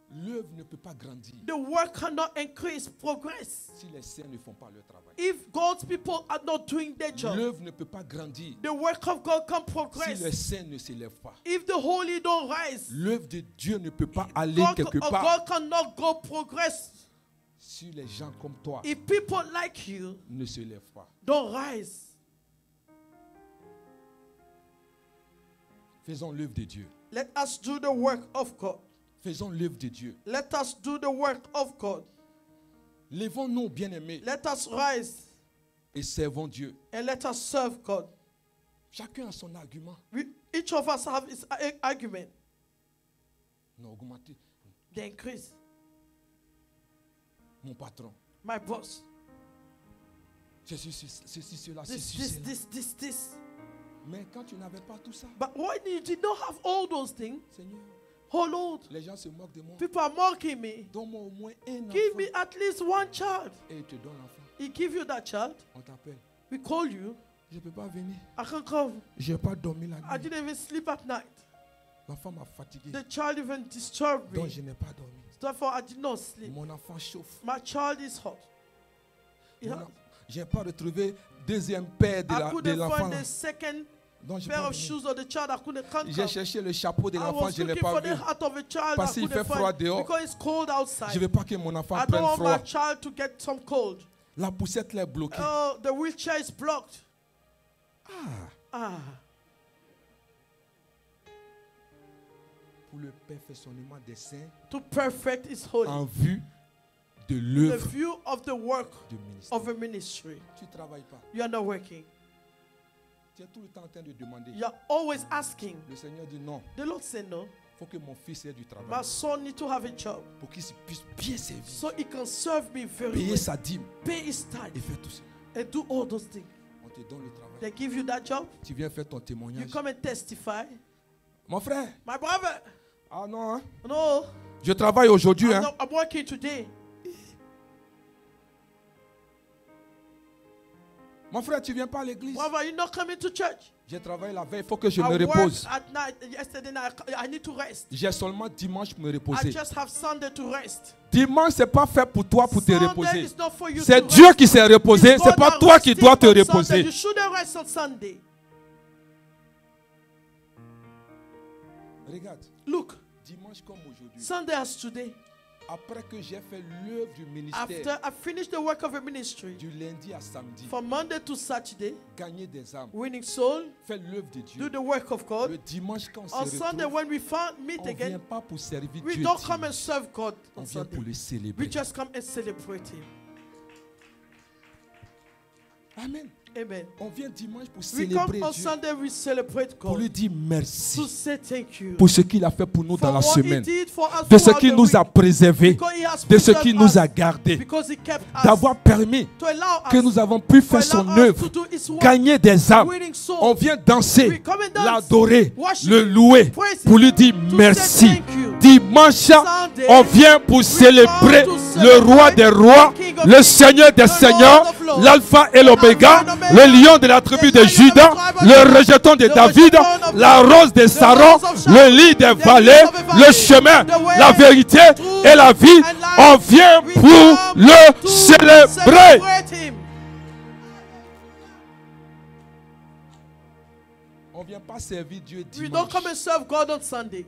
L'œuvre ne peut pas grandir The work cannot increase, progress, si les saints ne font pas leur travail. if God's people are not doing their job. L'œuvre ne peut pas grandir The work of God can si les progress saints ne s'élèvent pas. if the holy don't rise. L'œuvre de Dieu ne peut pas aller quelque part God cannot go progress si les gens comme toi if people like you ne se lèvent pas. don't rise. Faisons l'œuvre de Dieu. Let us do the work of God. Faisons l'œuvre de Dieu. Let us do the work of God. Lèvons-nous, bien-aimés, Let us rise et servons Dieu. and let us serve God. Chacun a son argument. Each of us have his argument. Non, augmenter. They increase. Mon patron. My boss. Ceci, cela, ceci, cela. This. Mais quand tu n'avais pas tout ça, But why you did not have all those things? Seigneur, Oh Lord, les gens se moquent de moi. people are mocking me. Donne-moi au moins un Give enfant. me at least one child. Et il te donne l'enfant. He give you that child. On t'appelle. We call you. Je ne peux pas venir. I can't come. Je n'ai pas dormi la I nuit. didn't even sleep at night. L'enfant m'a fatigué. The child even disturbed Donc me. je n'ai pas dormi. Therefore, I did not sleep. Mon enfant chauffe. My child is hot. Je n'ai pas retrouvé deuxième paire I de couldn't l'enfant. find the second Donc je pair pas of venu. shoes of the child. I couldn't come. J'ai cherché le chapeau de I l'enfant, was je ne l'ai looking pas for vu. the hat of a child. Parce I qu'il fait couldn't froid find dehors. because it's cold Je ne outside. veux pas que mon enfant I don't prenne want froid. my child to get some cold. La poussette là est bloquée. Oh, the wheelchair is blocked. Ah, Ah, pour le perfectionnement des saints to perfect is holy. en vue de The l'œuvre view of the work du ministère. of a ministry. Tu ne travailles pas. You are not working. Tu es tout le temps en train de demander. You are always asking. Le Seigneur dit non. The Lord said no. Il faut que mon fils ait du My travail son need to have a job pour qu'il puisse bien servir, so he can serve me very payer well. sa dîme Pay his et tithe faire tout cela. and do all those things. On te donne le travail. They give you that job. Tu viens faire ton You témoignage. come and testify. Mon frère, My brother, ah non, hein? no, Je travaille aujourd'hui. Hein? I'm working today. Mon frère, tu viens pas à l'église. Brother, you're not coming to church. J'ai travaillé la veille, il faut que je I me worked repose. at night. Yesterday night, I need to rest. J'ai seulement dimanche pour me I reposer. just have Sunday to rest. Dimanche, c'est pas fait pour toi pour te Sunday reposer. is not for you C'est to Dieu rest. qui s'est reposé, It's c'est God pas that toi qui rested dois te on Sunday. reposer. You shouldn't rest on Sunday. Regarde, Look, dimanche comme aujourd'hui, Sunday as today. après que j'ai fait l'œuvre du ministère, After I finished the work of a ministry, du lundi à samedi, from Monday to Saturday, gagner des âmes, winning soul, faire l'œuvre de do Dieu. the work of Le God. dimanche, quand on On se Sunday, retrouve, when we meet on ne vient again, pas pour servir we Dieu. don't come and dimanche. serve God On on vient pour Sunday. le célébrer. We just come and celebrate Him. Amen. Amen. On vient dimanche pour We come célébrer on Dieu, Sunday, we celebrate pour God. lui dire merci To say thank you. pour ce qu'il a fait pour nous For dans la what He semaine, did for us de ce throughout qu'il the nous a week. préservés, Because He has de ce preserved qu'il nous a us. gardés, Because He kept us. d'avoir permis To allow us. que nous avons pu To faire son allow us œuvre, to do His work. gagner des âmes. Winning souls. On vient danser, We come and dance, l'adorer, worship, le louer, praise pour lui Him, dire to merci. say thank you. Dimanche, Sunday, on vient pour célébrer to le roi celebrate des rois, the King of le Kings, Seigneur des the seigneurs, Lord of Lords, l'alpha et l'oméga, Alpha and Omega, le lion de la tribu the de Lion of the Juda, tribe of le Judah, rejeton de the David, rejeton of la David, rose de the Saron, rose of Sharon, le lit des the vallées, lily of the le valley, chemin, the way, la vérité truth, et la vie. and life. On vient We pour come le to célébrer. celebrate Him. On ne vient pas servir Dieu We don't dimanche. come and serve God on Sunday.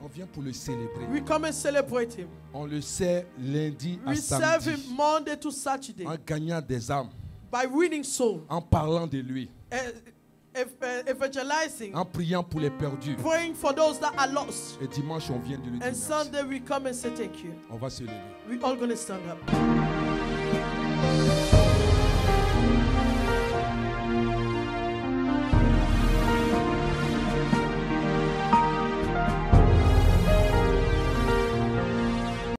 On vient pour le célébrer. We come and celebrate Him. On le sert lundi à We serve samedi Him Monday to Saturday en gagnant des âmes, by winning souls, en parlant de lui, evangelizing, en priant pour les perdus. praying for those that are lost. Et dimanche, on vient de lui dire And merci. Sunday we come and say thank you. On va se lever. We all gonna stand up.